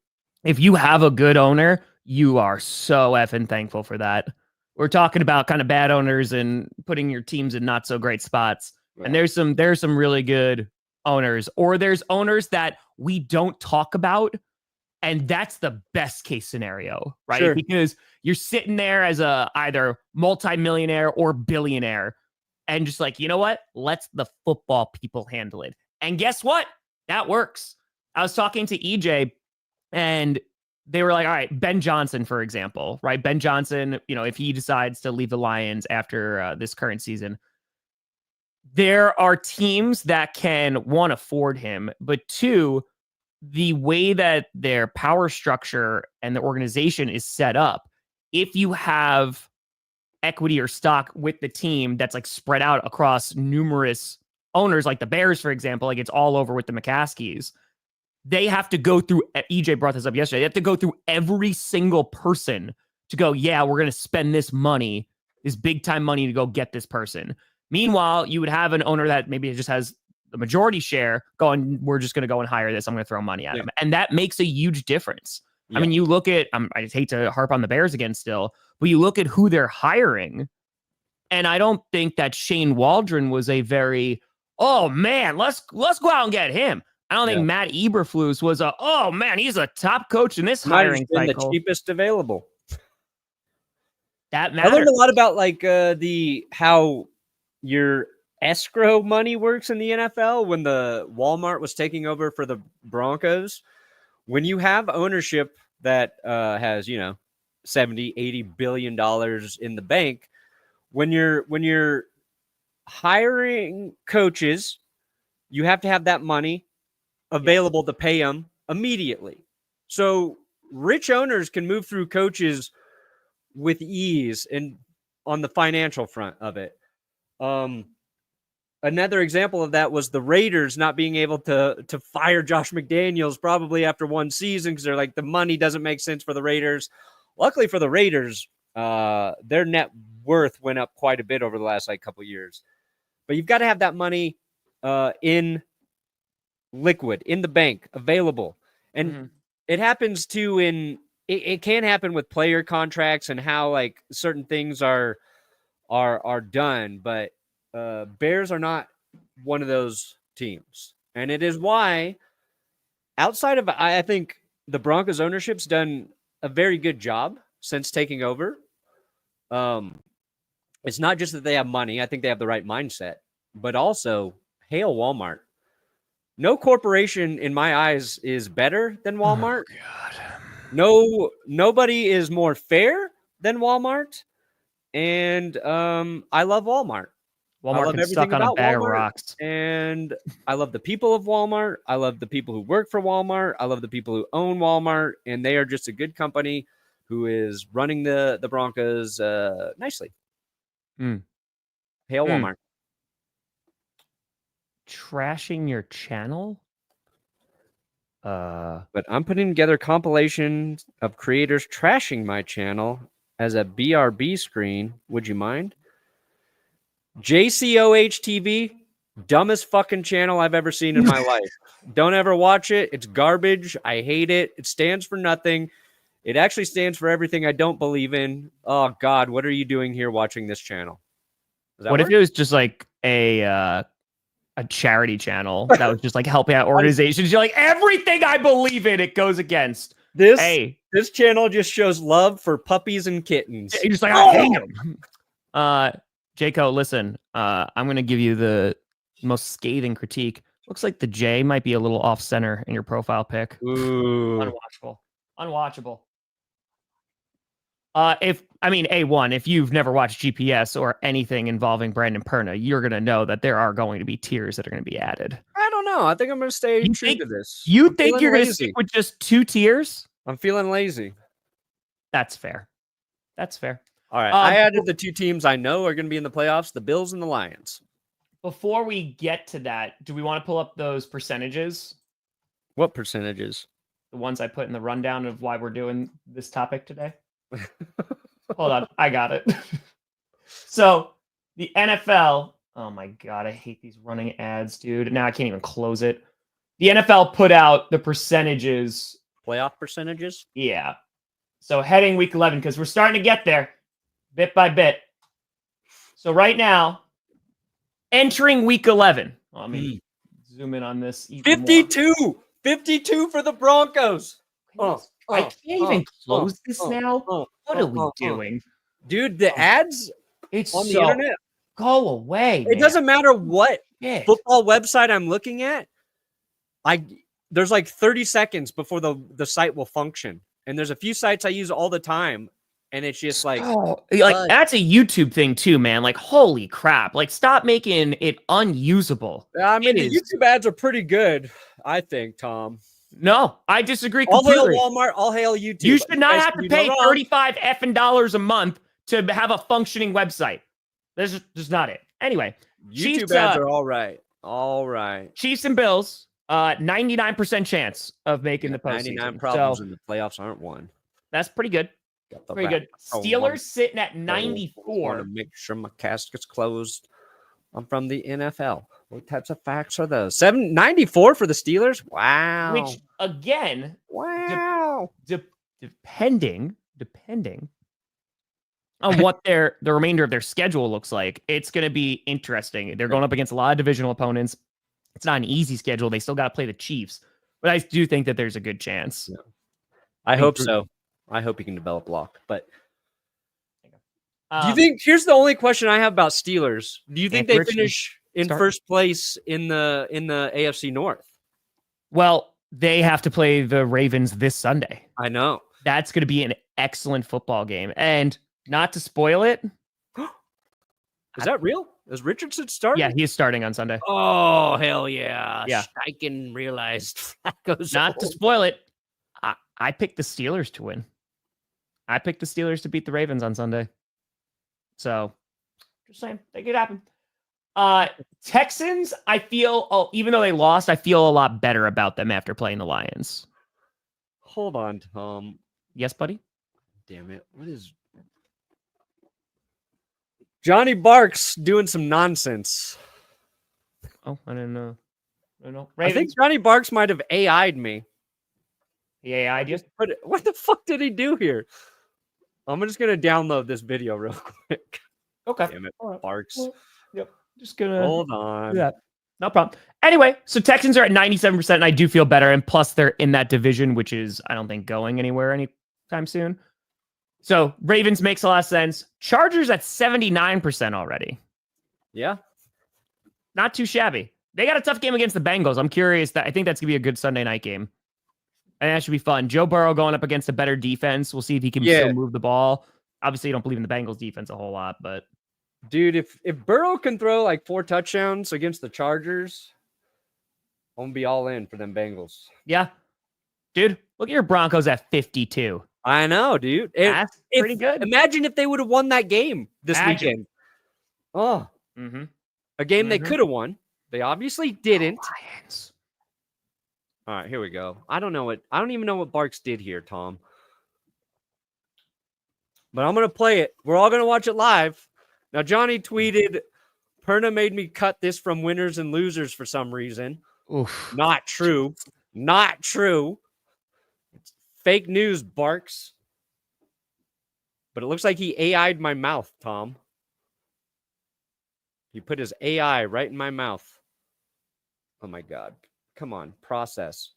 If you have a good owner, you are so effing thankful for that. We're talking about kind of bad owners and putting your teams in not so great spots. Yeah. And there's some really good owners, or there's owners that we don't talk about. And that's the best case scenario, right? Sure. Because you're sitting there as a either multimillionaire or billionaire and just like, you know what? Let's the football people handle it. And guess what? That works. I was talking to EJ and they were like, all right, Ben Johnson, for example, right? Ben Johnson, if he decides to leave the Lions after this current season, there are teams that can, one, afford him, but two, the way that their power structure and the organization is set up, if you have equity or stock with the team that's like spread out across numerous owners, like the Bears, for example, like it's all over with the McCaskies, they have to go through, EJ brought this up yesterday, they have to go through every single person to go, yeah, we're going to spend this money, this big time money to go get this person. Meanwhile, you would have an owner that maybe just has the majority share going, we're just going to go and hire this. I'm going to throw money at him. And that makes a huge difference. Yeah. I mean, you look at, I just hate to harp on the Bears again still, but you look at who they're hiring. And I don't think that Shane Waldron was a very, oh man, let's go out and get him. I don't think Matt Eberflus was oh man, he's a top coach in this hiring cycle. The cheapest available. That matters. I learned a lot about like how your escrow money works in the NFL when the Walmart was taking over for the Broncos. When you have ownership that has, 70, 80 billion dollars in the bank, when you're hiring coaches, you have to have that money available to pay them immediately. So rich owners can move through coaches with ease and on the financial front of it. Another example of that was the Raiders not being able to fire Josh McDaniels probably after one season because they're like, the money doesn't make sense for the Raiders. Luckily for the Raiders, their net worth went up quite a bit over the last couple of years. But you've got to have that money in liquid, in the bank, available. And it happens too it can happen with player contracts and how certain things are done, but Bears are not one of those teams. And it is why outside of, I think the Broncos ownership's done a very good job since taking over. It's not just that they have money. I think they have the right mindset, but also hail Walmart. No corporation in my eyes is better than Walmart. Oh, God. Nobody is more fair than Walmart. And I love Walmart. Walmart gets stuck on a bag of rocks. And I love the people of Walmart. I love the people who work for Walmart. I love the people who own Walmart. And they are just a good company who is running the Broncos nicely. Hail Walmart. Trashing your channel? But I'm putting together compilations of creators trashing my channel as a BRB screen. Would you mind? JCOH TV, dumbest fucking channel I've ever seen in my life. Don't ever watch it. It's garbage. I hate it. It stands for nothing. It actually stands for everything I don't believe in. Oh God, what are you doing here watching this channel? What if it was just like a charity channel that was just like helping out organizations? You're like, everything I believe in, it goes against. This channel just shows love for puppies and kittens. You're just like, I hate them. Jaco, listen, I'm going to give you the most scathing critique. Looks like the J might be a little off center in your profile pic. Ooh. Unwatchable. If you've never watched GPS or anything involving Brandon Perna, you're going to know that there are going to be tiers that are going to be added. I don't know. I think I'm going to stay true to this. You think you're going to stick with just 2 tiers? I'm feeling lazy. That's fair. All right. I added the 2 teams I know are going to be in the playoffs, the Bills and the Lions. Before we get to that, do we want to pull up those percentages? What percentages? The ones I put in the rundown of why we're doing this topic today? Hold on. I got it. So the NFL, oh my God, I hate these running ads, dude. Now I can't even close it. The NFL put out the percentages. Playoff percentages? Yeah. So heading week 11, because we're starting to get there bit by bit. So right now, entering week 11. Let me zoom in on this. 52. 52 for the Broncos. I can't even close this now. What are we doing? Dude, the ads It's on the so, internet. go away. It doesn't matter what Yeah. football website I'm looking at. There's like 30 seconds before the site will function. And there's a few sites I use all the time. And it's just like, that's a YouTube thing too, man. Like, holy crap. Like, stop making it unusable. I mean, the YouTube ads are pretty good, I think, Tom. No, I disagree All hail completely. Walmart, all hail YouTube. You should not have to You pay know wrong. $35 effing a month to have a functioning website. That's just not it. Anyway, YouTube Chiefs, ads are all right. All right. Chiefs and Bills, 99% chance of making the postseason. 99 problems So in the playoffs aren't won. that's pretty good. Got the Pretty back. good. Oh, Steelers one. sitting at Want 94. to make sure my casket's closed. I'm from the NFL. What types of facts are those? 94 for the Steelers? Wow. Which again, wow. depending on what the remainder of their schedule looks like, it's going to be interesting. They're going up against a lot of divisional opponents. It's not an easy schedule. They still got to play the Chiefs, but I do think that there's a good chance. Yeah. I hope so. I hope he can develop luck. But do you think? Here's the only question I have about Steelers. Do you think they finish in first place in the AFC North? Well, they have to play the Ravens this Sunday. I know. That's going to be an excellent football game. And not to spoil it. Is that real? Is Richardson starting? Yeah, he is starting on Sunday. Oh, hell yeah. Yeah. Steichen realized Flacco's Not to old. spoil it. I picked the Steelers to win. I picked the Steelers to beat the Ravens on Sunday. So, just saying, they could happen. Texans, I feel, even though they lost, I feel a lot better about them after playing the Lions. Hold on, Tom. Yes, buddy? Damn it. What is Johnny Barks doing some nonsense? Oh, I didn't know. I Ravens. think Johnny Barks might have AI'd me. The AI just What the fuck did he do here? I'm just going to download this video real quick. okay. Damn it, All right. Barks. Well, yep. Just gonna Hold on. do that. No problem. Anyway, so Texans are at 97%, and I do feel better. And plus, they're in that division, which is, I don't think, going anywhere anytime soon. So Ravens makes a lot of sense. Chargers at 79% already. Yeah. Not too shabby. They got a tough game against the Bengals. I'm curious. I think that's going to be a good Sunday night game. And that should be fun. Joe Burrow going up against a better defense. We'll see if he can still move the ball. Obviously, you don't believe in the Bengals defense a whole lot, but Dude, if Burrow can throw like 4 touchdowns against the Chargers, I'm going to be all in for them Bengals. yeah. Dude, look at your Broncos at 52. I know, dude. That's pretty good. Imagine if they would have won that game this weekend. Oh, Mm-hmm. a game they could have won. They obviously didn't. Lions. All right, here we go. I don't even know what Barks did here, Tom. But I'm going to play it. We're all going to watch it live. Now, Johnny tweeted, Perna made me cut this from winners and losers for some reason. Oof. Not true. Not true. It's fake news, Barks. But it looks like he AI'd my mouth, Tom. He put his AI right in my mouth. Oh, my God. Come on. Process.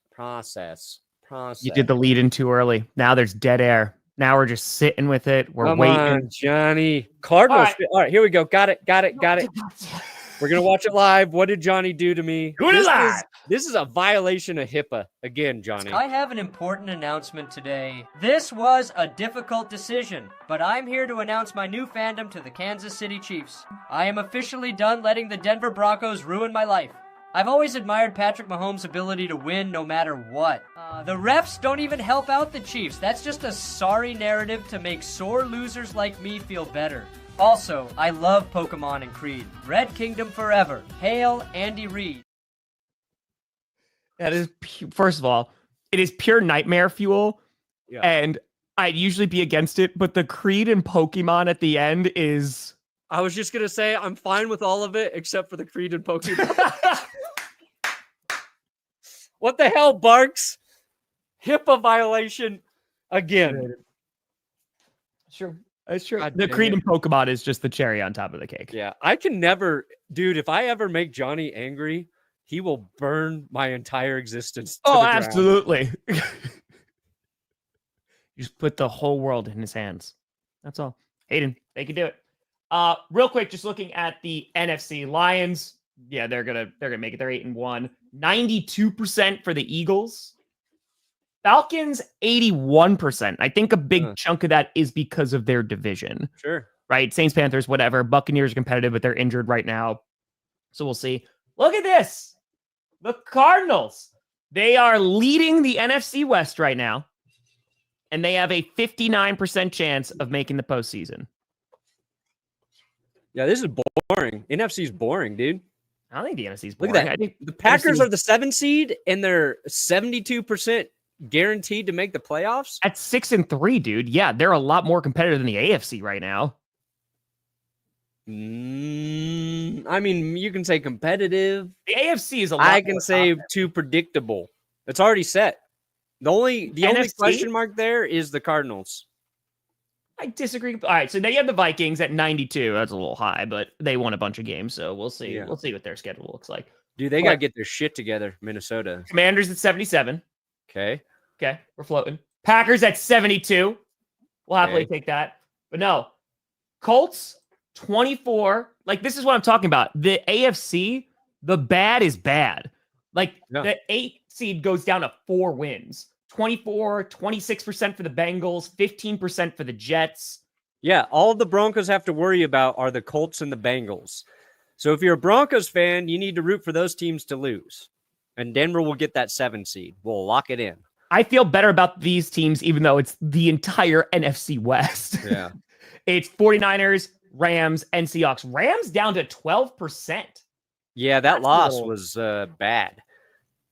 You did the lead in too early. Now there's dead air. Now we're just sitting with it. We're waiting. Come on, Johnny. Cardinals. All right, here we go. Got it. We're going to watch it live. What did Johnny do to me? This is a violation of HIPAA. Again, Johnny. I have an important announcement today. This was a difficult decision, but I'm here to announce my new fandom to the Kansas City Chiefs. I am officially done letting the Denver Broncos ruin my life. I've always admired Patrick Mahomes' ability to win no matter what. The refs don't even help out the Chiefs. That's just a sorry narrative to make sore losers like me feel better. Also, I love Pokemon and Creed. Red Kingdom forever. Hail Andy Reid. That is, first of all, it is pure nightmare fuel. Yeah. And I'd usually be against it, but the Creed and Pokemon at the end is... I was just going to say, I'm fine with all of it except for the Creed and Pokemon. What the hell, Barks? HIPAA violation again. Sure. That's true. God The dang Creed it. and Pokemon is just the cherry on top of the cake. Yeah, I can never, dude, if I ever make Johnny angry, he will burn my entire existence. To the ground. Absolutely. You just put the whole world in his hands. That's all. Hayden, they can do it. Real quick, just looking at the NFC Lions. Yeah, they're gonna make it. They're 8-1. 92% for the Eagles. Falcons 81%. I think a big chunk of that is because of their division. Sure. Right? Saints, Panthers, whatever. Buccaneers are competitive, but they're injured right now. So we'll see. Look at this. The Cardinals. They are leading the NFC West right now. And they have a 59% chance of making the postseason. Yeah, this is boring. NFC's boring, dude. I don't think the NFC's Look boring. at I that. think The Packers NFC are the 7 seed, and they're 72% guaranteed to make the playoffs. at 6-3, dude. Yeah, they're a lot more competitive than the AFC right now. I mean, you can say competitive. The AFC is a lot. I can more say confident. too predictable. It's already set. The only NFC? question mark there is the Cardinals. I disagree. All right, so now you have the Vikings at 92. That's a little high, but they won a bunch of games, so we'll see. Yeah. We'll see what their schedule looks like. Dude, they got to get their shit together, Minnesota. Commanders at 77. Okay. Okay, we're floating. Packers at 72. We'll happily Okay. take that. But no, Colts 24. Like, this is what I'm talking about. The AFC, the bad is bad. Like, the 8 seed goes down to 4 wins. 24, 26% for the Bengals, 15% for the Jets. Yeah, all the Broncos have to worry about are the Colts and the Bengals. So if you're a Broncos fan, you need to root for those teams to lose. And Denver will get that 7 seed. We'll lock it in. I feel better about these teams, even though it's the entire NFC West. Yeah. It's 49ers, Rams, and Seahawks. Rams down to 12%. Yeah, that That's loss cool. was bad.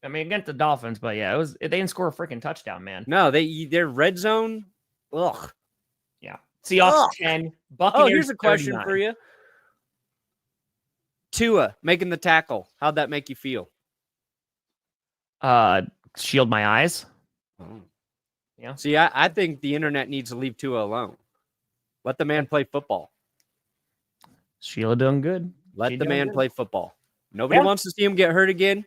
I mean, against the Dolphins, but yeah, they didn't score a freaking touchdown, man. No, their red zone. Ugh. Yeah. Seahawks Ugh. 10. Buccaneers Oh, here's a question 39. for you. Tua making the tackle. How'd that make you feel? Shield my eyes. Yeah. See, I think the internet needs to leave Tua alone. Let the man play football. Sheila doing good. Let She the doing man good. play football. Nobody Yeah. wants to see him get hurt again,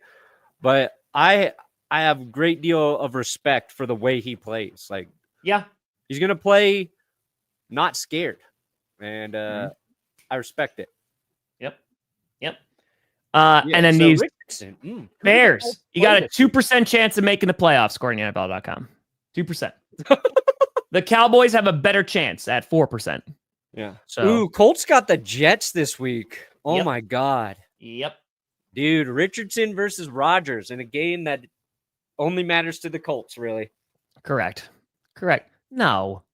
but I have a great deal of respect for the way he plays. Like, Yeah. he's gonna play not scared, and I respect it. Yep. Yep. Yeah, And then so these Richardson, who the Bears, hell you got a played this 2% chance of making the playoffs, according to NFL.com. 2%. The Cowboys have a better chance at 4%. Yeah. So, Ooh, Colts got the Jets this week. Oh Yep. my God. yep. Dude, Richardson versus Rodgers in a game that only matters to the Colts, really. Correct. No.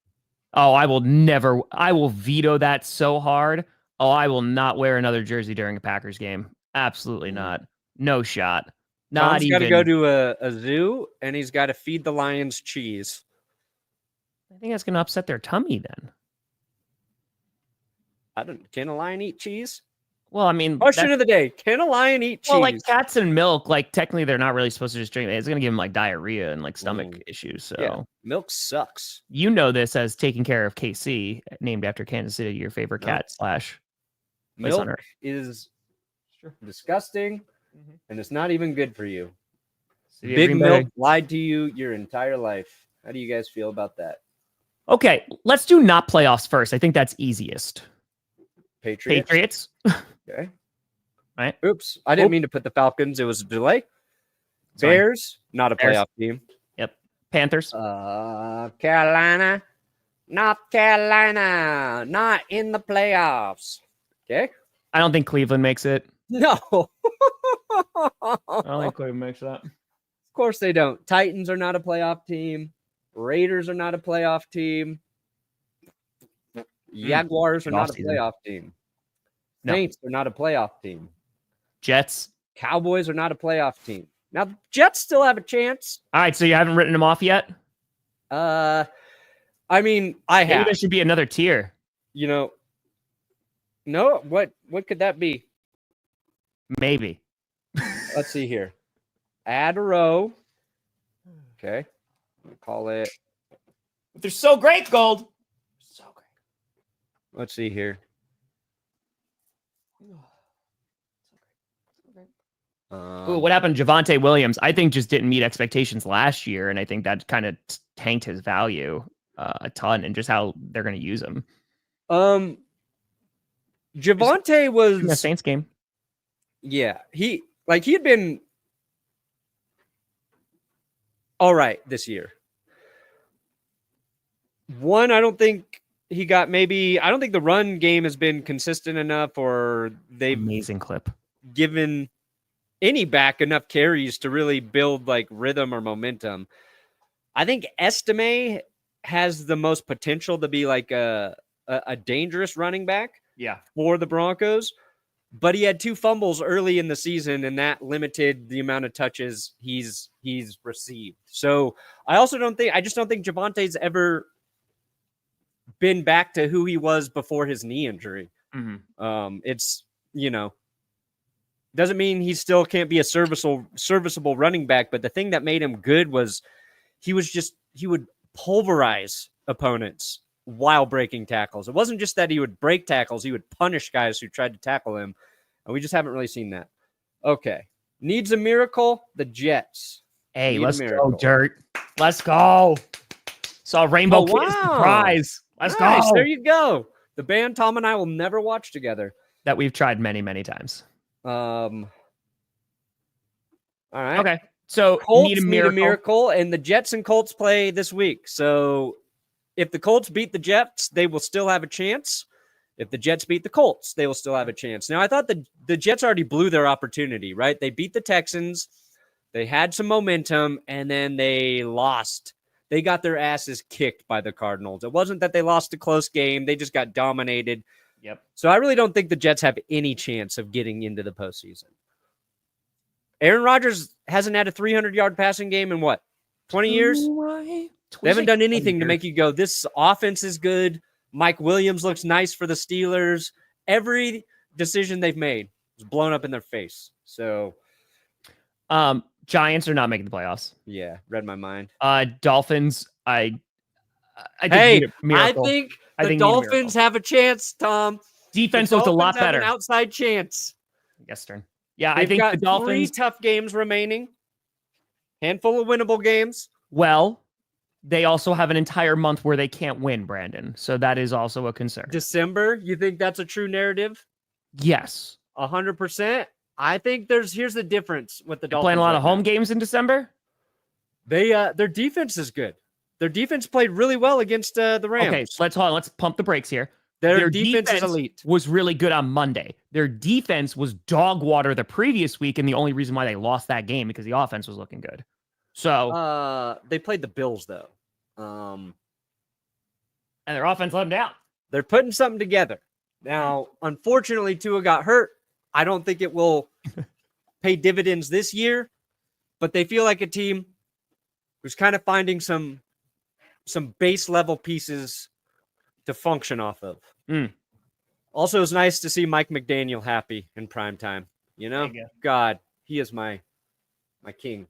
Oh, I will veto that so hard. Oh, I will not wear another jersey during a Packers game. Absolutely not. No shot. Not Tom's got even. to go to a zoo, and he's got to feed the lions cheese. I think that's going to upset their tummy then. Can a lion eat cheese? Well, I mean, Question of the day: can a lion eat cheese? well, like cats and milk, like technically they're not really supposed to just drink it. It's going to give them like diarrhea and like stomach issues. So yeah, milk sucks. you know this as taking care of KC, named after Kansas City, your favorite cat / place on Milk earth. is disgusting, and it's not even good for you. City of Big Green Bay. Milk lied to you your entire life. How do you guys feel about that? Okay, let's do not playoffs first. I think that's easiest. Patriots. Okay. Right. Oops. I didn't mean to put the Falcons. It was a delay. It's fine. Bears, not a Bears. playoff team. Yep. Panthers. Carolina, North Carolina, not in the playoffs. Okay. I don't think Cleveland makes it. No. I don't think Cleveland makes that. Of course they don't. Titans are not a playoff team. Raiders are not a playoff team. Jaguars are not a playoff team. Saints are not a playoff team. Jets. Cowboys are not a playoff team. Now, the Jets still have a chance. All right, so you haven't written them off yet? I mean, I have. Maybe there should be another tier. You know, no, what could that be? Maybe. Let's see here. Add a row. Okay. We'll call it. But they're so great, Gold. So great. Let's see here. Ooh, what happened to Javonte Williams? I think just didn't meet expectations last year, and I think that kind of tanked his value a ton, and just how they're going to use him. Javonte was in the Saints game. Yeah, he had been all right this year. One, I don't think he got I don't think the run game has been consistent enough, or they've amazing clip given any back enough carries to really build like rhythm or momentum. I think Estime has the most potential to be like a dangerous running back for the Broncos, but he had 2 fumbles early in the season, and that limited the amount of touches he's received. So I don't think Javonte's ever been back to who he was before his knee injury. It's, doesn't mean he still can't be a serviceable running back, but the thing that made him good was he would pulverize opponents while breaking tackles. It wasn't just that he would break tackles, he would punish guys who tried to tackle him, and we just haven't really seen that. Okay. Needs a miracle, the Jets. Hey, let's go, Dirt. Let's go. Saw Rainbow Kid surprise. Let's go. There you go. The band Tom and I will never watch together. That we've tried many, many times. All right. Okay. So Colts need a miracle, and the Jets and Colts play this week. So if the Colts beat the Jets, they will still have a chance. If the Jets beat the Colts, they will still have a chance. Now, I thought the Jets already blew their opportunity, right? They beat the Texans. They had some momentum, and then they lost. They got their asses kicked by the Cardinals. It wasn't that they lost a close game. They just got dominated. Yep. So I really don't think the Jets have any chance of getting into the postseason. Aaron Rodgers hasn't had a 300-yard passing game in 20 years? They haven't done anything to make you go, this offense is good. Mike Williams looks nice for the Steelers. Every decision they've made is blown up in their face. So, Giants are not making the playoffs. Yeah, read my mind. Dolphins, I think the Dolphins have a chance, Tom. Defense looked a lot better. An outside chance. Yes, Stern. Yeah, They've I think got the Dolphins 3 tough games remaining. Handful of winnable games. Well, they also have an entire month where they can't win, Brandon. So that is also a concern. December, you think that's a true narrative? Yes. 100%. I think here's the difference with the Dolphins. Playing a lot of home games in December? Their defense is good. Their defense played really well against the Rams. Okay, so let's pump the brakes here. Their defense is elite. Was really good on Monday. Their defense was dog water the previous week, and the only reason why they lost that game because the offense was looking good. So they played the Bills though. And their offense let them down. They're putting something together. Now, unfortunately, Tua got hurt. I don't think it will pay dividends this year, but they feel like a team who's kind of finding some base level pieces to function off of. Also, it's nice to see Mike McDaniel happy in prime time. God, he is my king.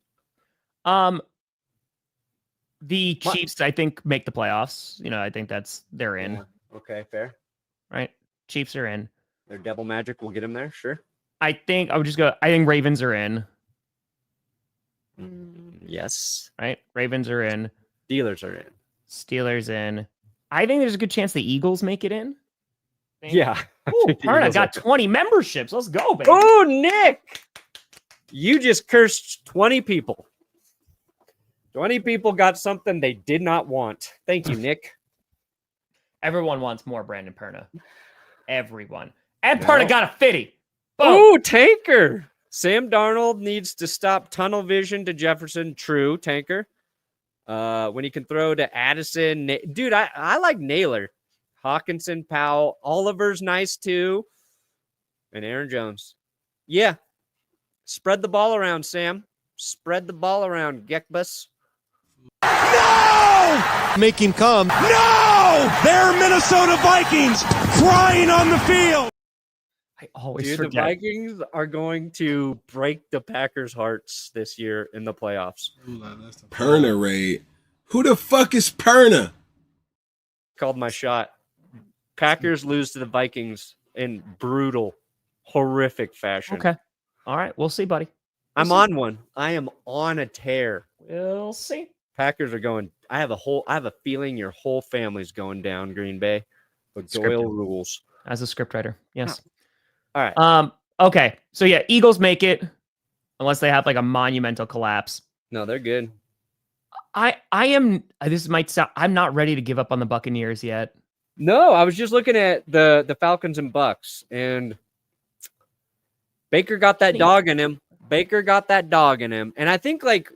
The Chiefs, I think, make the playoffs. I think they're in. Yeah. Okay, fair. Right? Chiefs are in. Their devil magic will get them there, sure. I think Ravens are in. Yes. Right? Ravens are in. Steelers are in. Steelers in. I think there's a good chance the Eagles make it in. Yeah. Ooh, Perna got 20 memberships. Let's go, baby. Oh, Nick. You just cursed 20 people. 20 people got something they did not want. Thank you, Nick. Everyone wants more Brandon Perna. Everyone. And Perna got a 50. Oh, Tanker. Sam Darnold needs to stop tunnel vision to Jefferson. True, Tanker. When he can throw to Addison. Dude, I like Naylor. Hawkinson, Powell. Oliver's nice too. And Aaron Jones. Yeah. Spread the ball around, Sam. Spread the ball around, Gekbus. No! Make him come. No! They're Minnesota Vikings crying on the field. I always Dude, forget. the Vikings are going to break the Packers' hearts this year in the playoffs. Perna raid. Who the fuck is Perna? Called my shot. Packers lose to the Vikings in brutal, horrific fashion. Okay. All right. We'll see, buddy. I'm on one. I am on a tear. We'll see. Packers are going. I have a feeling your whole family's going down Green Bay. But Doyle Scripted. rules. As a scriptwriter. Yes. All right. Okay. So yeah, Eagles make it unless they have like a monumental collapse. No, they're good. I am. This might sound. I'm not ready to give up on the Buccaneers yet. No, I was just looking at the Falcons and Bucks, and Baker got that dog in him. And I think, like,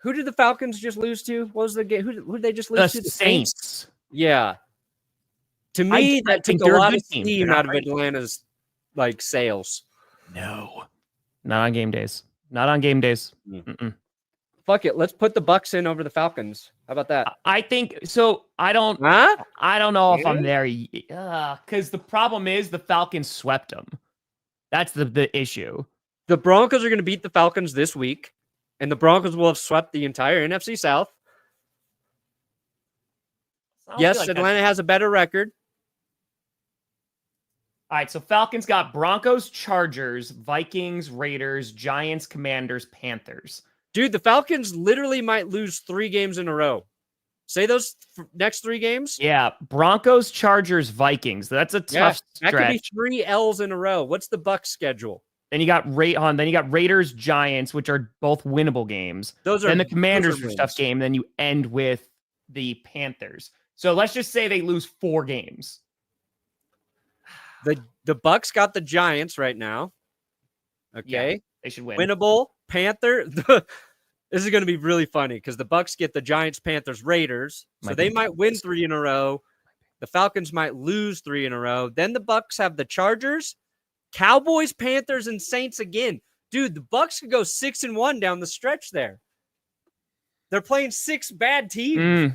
who did the Falcons just lose to? What was the game? Who did they just lose to? The Saints. Yeah. To me, that took think a they're a lot good of team. steam They're not out of great. Atlanta's, like, sales. No. Not on game days. Not on game days. Mm. Fuck it. Let's put the Bucks in over the Falcons. How about that? I think so. I don't know if I'm there. Because the problem is the Falcons swept them. That's the issue. The Broncos are going to beat the Falcons this week, and the Broncos will have swept the entire NFC South. Yes, Atlanta has a better record. All right, so Falcons got Broncos, Chargers, Vikings, Raiders, Giants, Commanders, Panthers. Dude, the Falcons literally might lose 3 games in a row. Say those next 3 games. Yeah, Broncos, Chargers, Vikings. That's a tough that stretch. could be 3 L's in a row. What's the Bucs schedule? Then you got Raiders, Giants, which are both winnable games. Then the Commanders are a tough game. Then you end with the Panthers. So let's just say they lose 4 games. The Bucs got the Giants right now. Okay. Yeah, they should win. Winnable. Panther. This is going to be really funny because the Bucs get the Giants, Panthers, Raiders. So they might win 3 in a row. The Falcons might lose 3 in a row. Then the Bucs have the Chargers, Cowboys, Panthers, and Saints again. Dude, the Bucs could go 6-1 down the stretch there. They're playing 6 bad teams.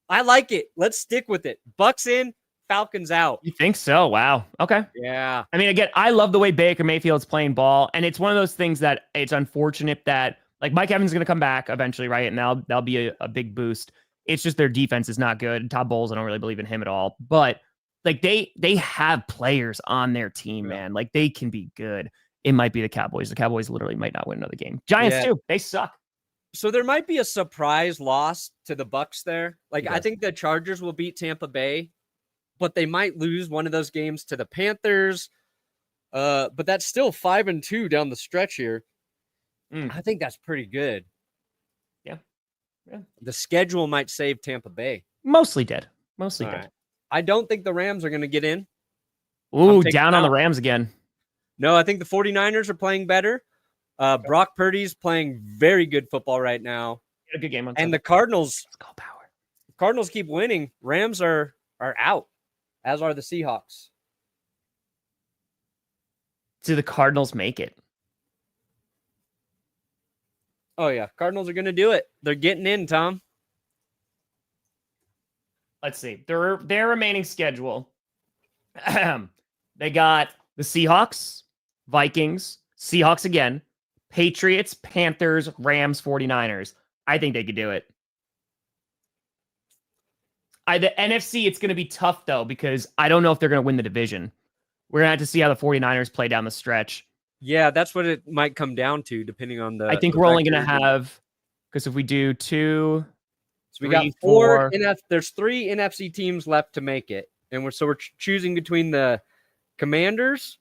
I like it. Let's stick with it. Bucs in, Falcons out. You think so? Wow. Okay. Yeah. I mean, again, I love the way Baker Mayfield's playing ball, and it's one of those things that it's unfortunate that like Mike Evans is going to come back eventually, right? And that'll be a big boost. It's just their defense is not good. Todd Bowles, I don't really believe in him at all. But like they have players on their team, man. Like they can be good. It might be the Cowboys. The Cowboys literally might not win another game. Giants too. They suck. So there might be a surprise loss to the Bucs there. Like I think the Chargers will beat Tampa Bay, but they might lose one of those games to the Panthers. But that's still 5-2 down the stretch here. I think that's pretty good. Yeah. The schedule might save Tampa Bay. Mostly dead. Mostly All dead. right. I don't think the Rams are going to get in. Ooh, down on the Rams again. No, I think the 49ers are playing better. Brock Purdy's playing very good football right now. A good game on And Sunday. the Cardinals. Let's go Power. Cardinals keep winning. Rams are out, as are the Seahawks. Do the Cardinals make it? Oh, yeah. Cardinals are going to do it. They're getting in, Tom. Let's see. Their remaining schedule. They got the Seahawks, Vikings, Seahawks again, Patriots, Panthers, Rams, 49ers. I think they could do it. The NFC, it's going to be tough, though, because I don't know if they're going to win the division. We're going to have to see how the 49ers play down the stretch. Yeah, that's what it might come down to, depending on the. I think we're only going to have, because if we do 2, so we got 4. There's 3 NFC teams left to make it, and we're choosing between the Commanders,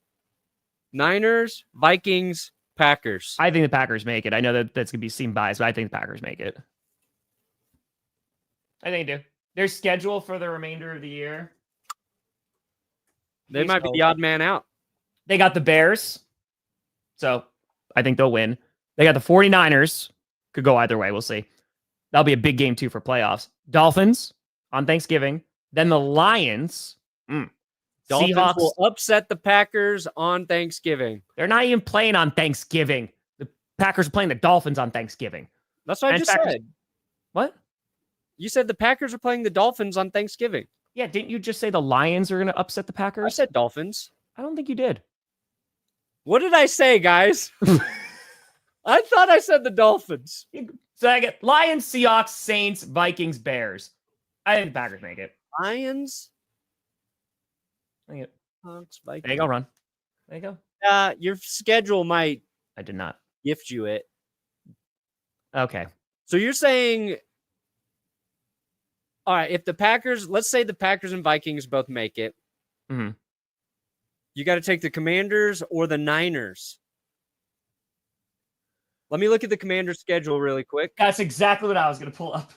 Niners, Vikings, Packers. I think the Packers make it. I know that's going to be seen biased, but I think the Packers make it. I think they do. Their schedule for the remainder of the year. They might be the odd man out. They got the Bears, So I think they'll win. They got the 49ers. Could go either way. We'll see. That'll be a big game too for playoffs. Dolphins on Thanksgiving. Then the Lions. Dolphins Seahawks will upset the Packers on Thanksgiving. They're not even playing on Thanksgiving. The Packers are playing the Dolphins on Thanksgiving. That's what I just said. What? You said the Packers are playing the Dolphins on Thanksgiving. Yeah, didn't you just say the Lions are going to upset the Packers? I said Dolphins. I don't think you did. What did I say, guys? I thought I said the Dolphins. So I get Lions, Seahawks, Saints, Vikings, Bears. I think the Packers make it. Lions, Hawks, Vikings. There you go, Ron. There you go. Your schedule might I did not. gift you it. Okay. So you're saying, all right, if the Packers, let's say the Packers and Vikings both make it, Mhm. you got to take the Commanders or the Niners. Let me look at the Commanders' schedule really quick. That's exactly what I was going to pull up.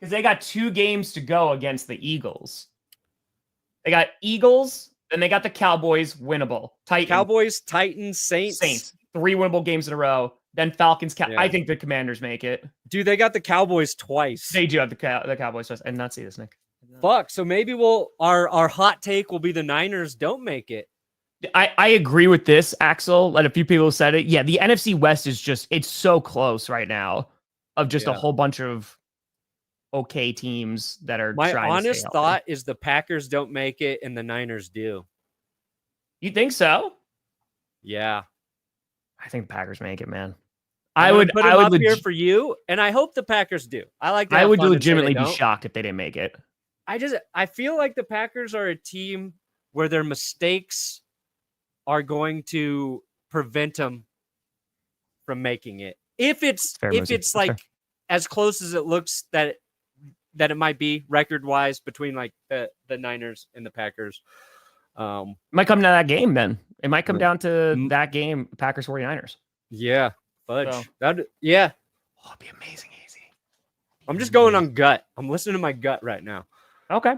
Because they got 2 games to go against the Eagles. They got Eagles, then they got the Cowboys, winnable. Titans. Cowboys, Titans, Saints. 3 winnable games in a row. Then Falcons. Yeah. I think the Commanders make it. Dude, they got the Cowboys twice. They do have the Cowboys twice. I did not see this, Nick. Fuck. So maybe our hot take will be the Niners don't make it. I agree with this, Axel. Like a few people said it. Yeah, the NFC West is just, it's so close right now of just a whole bunch of okay teams that are My trying honest to stay thought is the Packers don't make it and the Niners do. You think so? Yeah. I think the Packers make it, man. I would put them up here for you, and I hope the Packers do. I would legitimately be shocked if they didn't make it. I feel like the Packers are a team where their mistakes are going to prevent them from making it. If it's like as close as it looks that it might be record wise between like the Niners and the Packers. Might come down to that game then. It might come down to that game, Packers 49ers. Yeah. Fudge. So. Oh, it'd be amazing, easy. I'm just going on gut. I'm listening to my gut right now. Okay.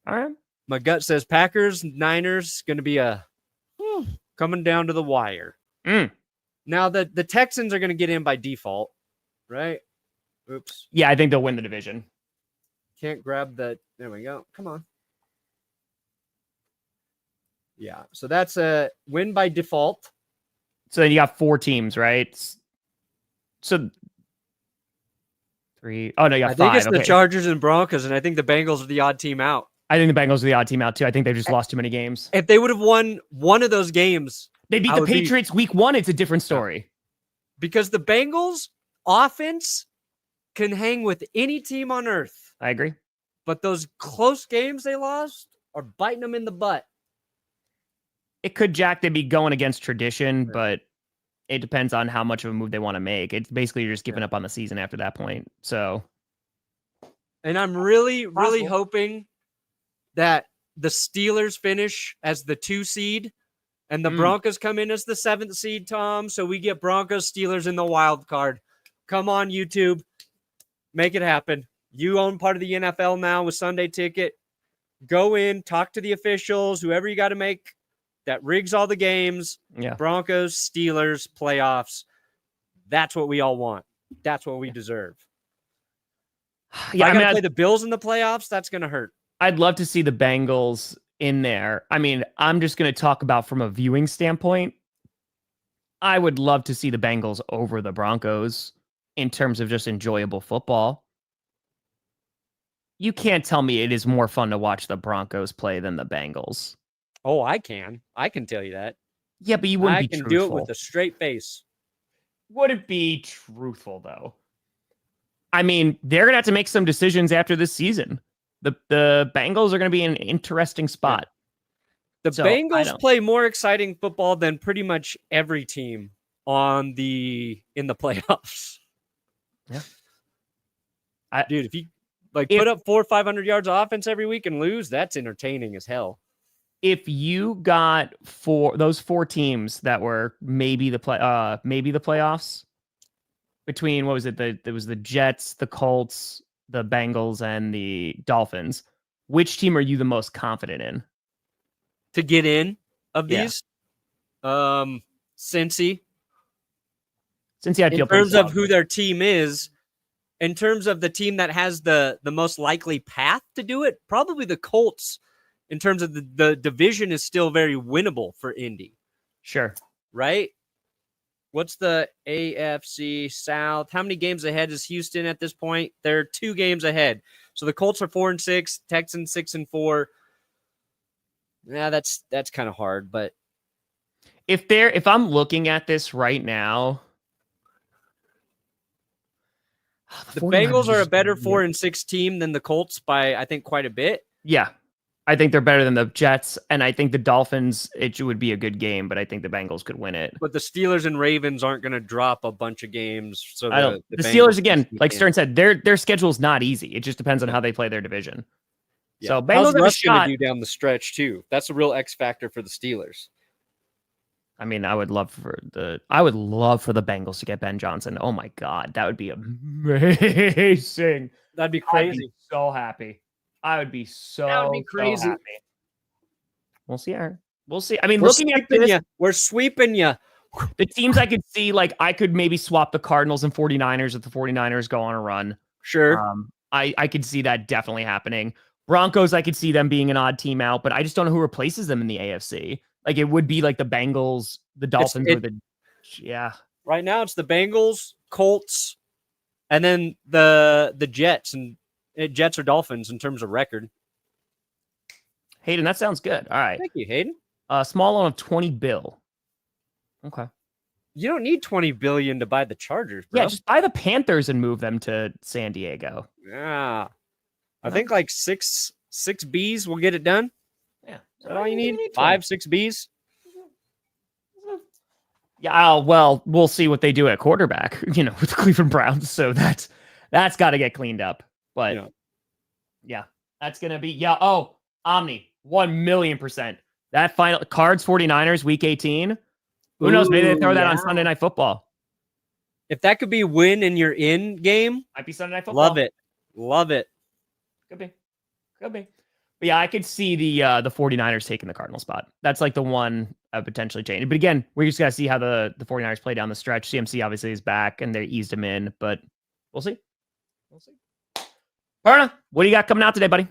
All right. My gut says Packers, Niners, going to be coming down to the wire. Now the Texans are going to get in by default, right? Oops. Yeah, I think they'll win the division. Can't grab the. There we go. Come on. Yeah. So that's a win by default. So then you got 4 teams, right? So 3. Oh, no, you got 5. I think it's the Chargers and Broncos, and I think the Bengals are the odd team out. I think the Bengals are the odd team out, too. I think they've just lost too many games. If they would have won one of those games, they beat the Patriots week 1. It's a different story. Because the Bengals offense can hang with any team on earth. I agree. But those close games they lost are biting them in the butt. It could, Jack, they'd be going against tradition, but it depends on how much of a move they want to make. It's basically you're just giving up on the season after that point. So, and I'm really hoping that the Steelers finish as the 2 seed and the Broncos come in as the 7th seed, Tom. So we get Broncos Steelers in the wild card. Come on, YouTube. Make it happen. You own part of the NFL now with Sunday Ticket. Go in, talk to the officials, whoever you got to make that rigs all the games. Yeah. Broncos, Steelers, playoffs. That's what we all want. That's what we deserve. Yeah, I gotta play the Bills in the playoffs. That's gonna hurt. I'd love to see the Bengals in there. I mean, I'm just going to talk about from a viewing standpoint. I would love to see the Bengals over the Broncos in terms of just enjoyable football. You can't tell me it is more fun to watch the Broncos play than the Bengals. Oh, I can tell you that. Yeah, but you wouldn't be truthful. Do it with a straight face. Would it be truthful, though? I mean, they're going to have to make some decisions after this season. The Bengals are going to be in an interesting spot. The Bengals play more exciting football than pretty much every team in the playoffs. Yeah. Dude, if you put up 400 or 500 yards of offense every week and lose, that's entertaining as hell. If you got those 4 teams that were maybe the playoffs between, what was it? There was the Jets, the Colts, the Bengals, and the Dolphins. Which team are you the most confident in to get in of these? Cincy. Cincy, I'd feel In terms pretty of who their team is, in terms of the team that has the most likely path to do it, probably the Colts. In terms of the division is still very winnable for Indy. Sure. Right? What's the AFC South? How many games ahead is Houston at this point? They're 2 games ahead. So the Colts are 4-6, Texans 6-4. Yeah, that's kind of hard, but if I'm looking at this right now, the Bengals are a better 4-6 team than the Colts by, I think, quite a bit. Yeah. I think they're better than the Jets, and I think the Dolphins, it would be a good game, but I think the Bengals could win it. But the Steelers and Ravens aren't going to drop a bunch of games. So the Steelers, again, like Stern said, their schedule's not easy. It just depends on how they play their division. Yeah. So Bengals How's have a Russ going shot. to do down the stretch too? That's a real X factor for the Steelers. I mean, I would love for the Bengals to get Ben Johnson. Oh my God, that would be amazing. That'd be crazy. I'd be so happy. I would be so, That would be crazy. so happy. We'll see, Aaron. We'll see. I mean, We're looking at sweeping this, ya. We're sweeping you. the teams I could see, like I could maybe swap the Cardinals and 49ers if the 49ers go on a run. Sure. I could see that definitely happening. Broncos, I could see them being an odd team out, but I just don't know who replaces them in the AFC. Like it would be like the Bengals, the Dolphins, or the Right now it's the Bengals, Colts, and then the Jets, and Jets or Dolphins in terms of record. Hayden, that sounds good. All right. Thank you, Hayden. Small loan of $20 billion. Okay. You don't need $20 billion to buy the Chargers, bro. Yeah, just buy the Panthers and move them to San Diego. Yeah. I think like six Bs will get it done. Yeah. Is that all you need? 5, 6 Bs? Yeah, well, we'll see what they do at quarterback, with the Cleveland Browns. So that's got to get cleaned up. But yeah, that's going to be, Omni, 1,000,000%. That final Cards 49ers week 18. Who knows? Maybe they throw that on Sunday Night Football. If that could be win and you're in game, Might be Sunday Night Football. love it. Love it. Could be. But yeah, I could see the 49ers taking the Cardinal spot. That's like the one potentially change. But again, we just got to see how the 49ers play down the stretch. CMC obviously is back and they eased him in, but we'll see. Perna, what do you got coming out today, buddy?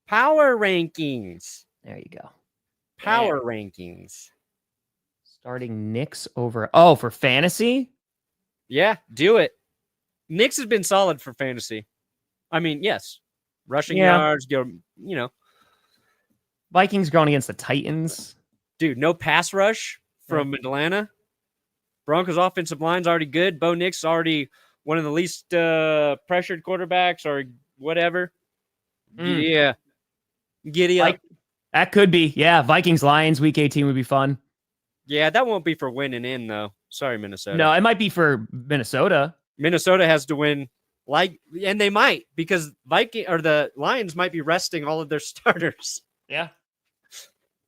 Power rankings. There you go. Power rankings. Starting Knicks over. Oh, for fantasy? Yeah, do it. Knicks has been solid for fantasy. I mean, yes. Rushing yards, Vikings going against the Titans. Dude, no pass rush from Atlanta. Broncos offensive line's already good. Bo Nix already one of the least pressured quarterbacks or whatever. Yeah. Giddy up. That could be. Yeah, Vikings Lions week 18 would be fun. Yeah, that won't be for winning in though. Sorry, Minnesota. No, it might be for Minnesota. Minnesota has to win. And they might, because the Lions might be resting all of their starters. Yeah.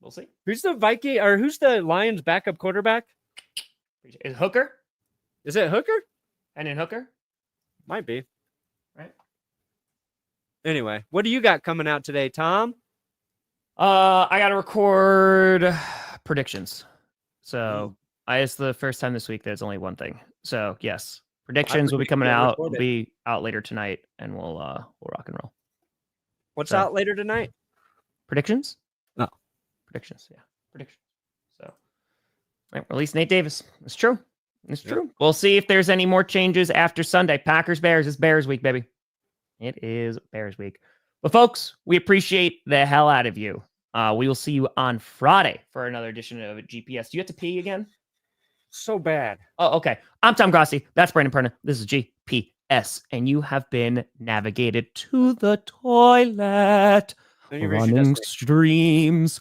We'll see. Who's the Lions backup quarterback? Is Hooker? Is it Hooker? And in Hooker? Might be. Right. Anyway, what do you got coming out today, Tom? I got to record predictions. So it's the first time this week there's only one thing. So yes. Predictions will be coming out. Will be out later tonight, and we'll rock and roll. What's out later tonight? Predictions? No. Predictions. Yeah. Predictions. So, right, release Nate Davis. It's true. It's true. We'll see if there's any more changes after Sunday. Packers, Bears. It's Bears week, baby. It is Bears week. But folks, we appreciate the hell out of you. We will see you on Friday for another edition of GPS. Do you have to pee again? So bad. Oh, okay. I'm Tom Grossi. That's Brandon Perna. This is GPS. And you have been navigated to the toilet. Running streams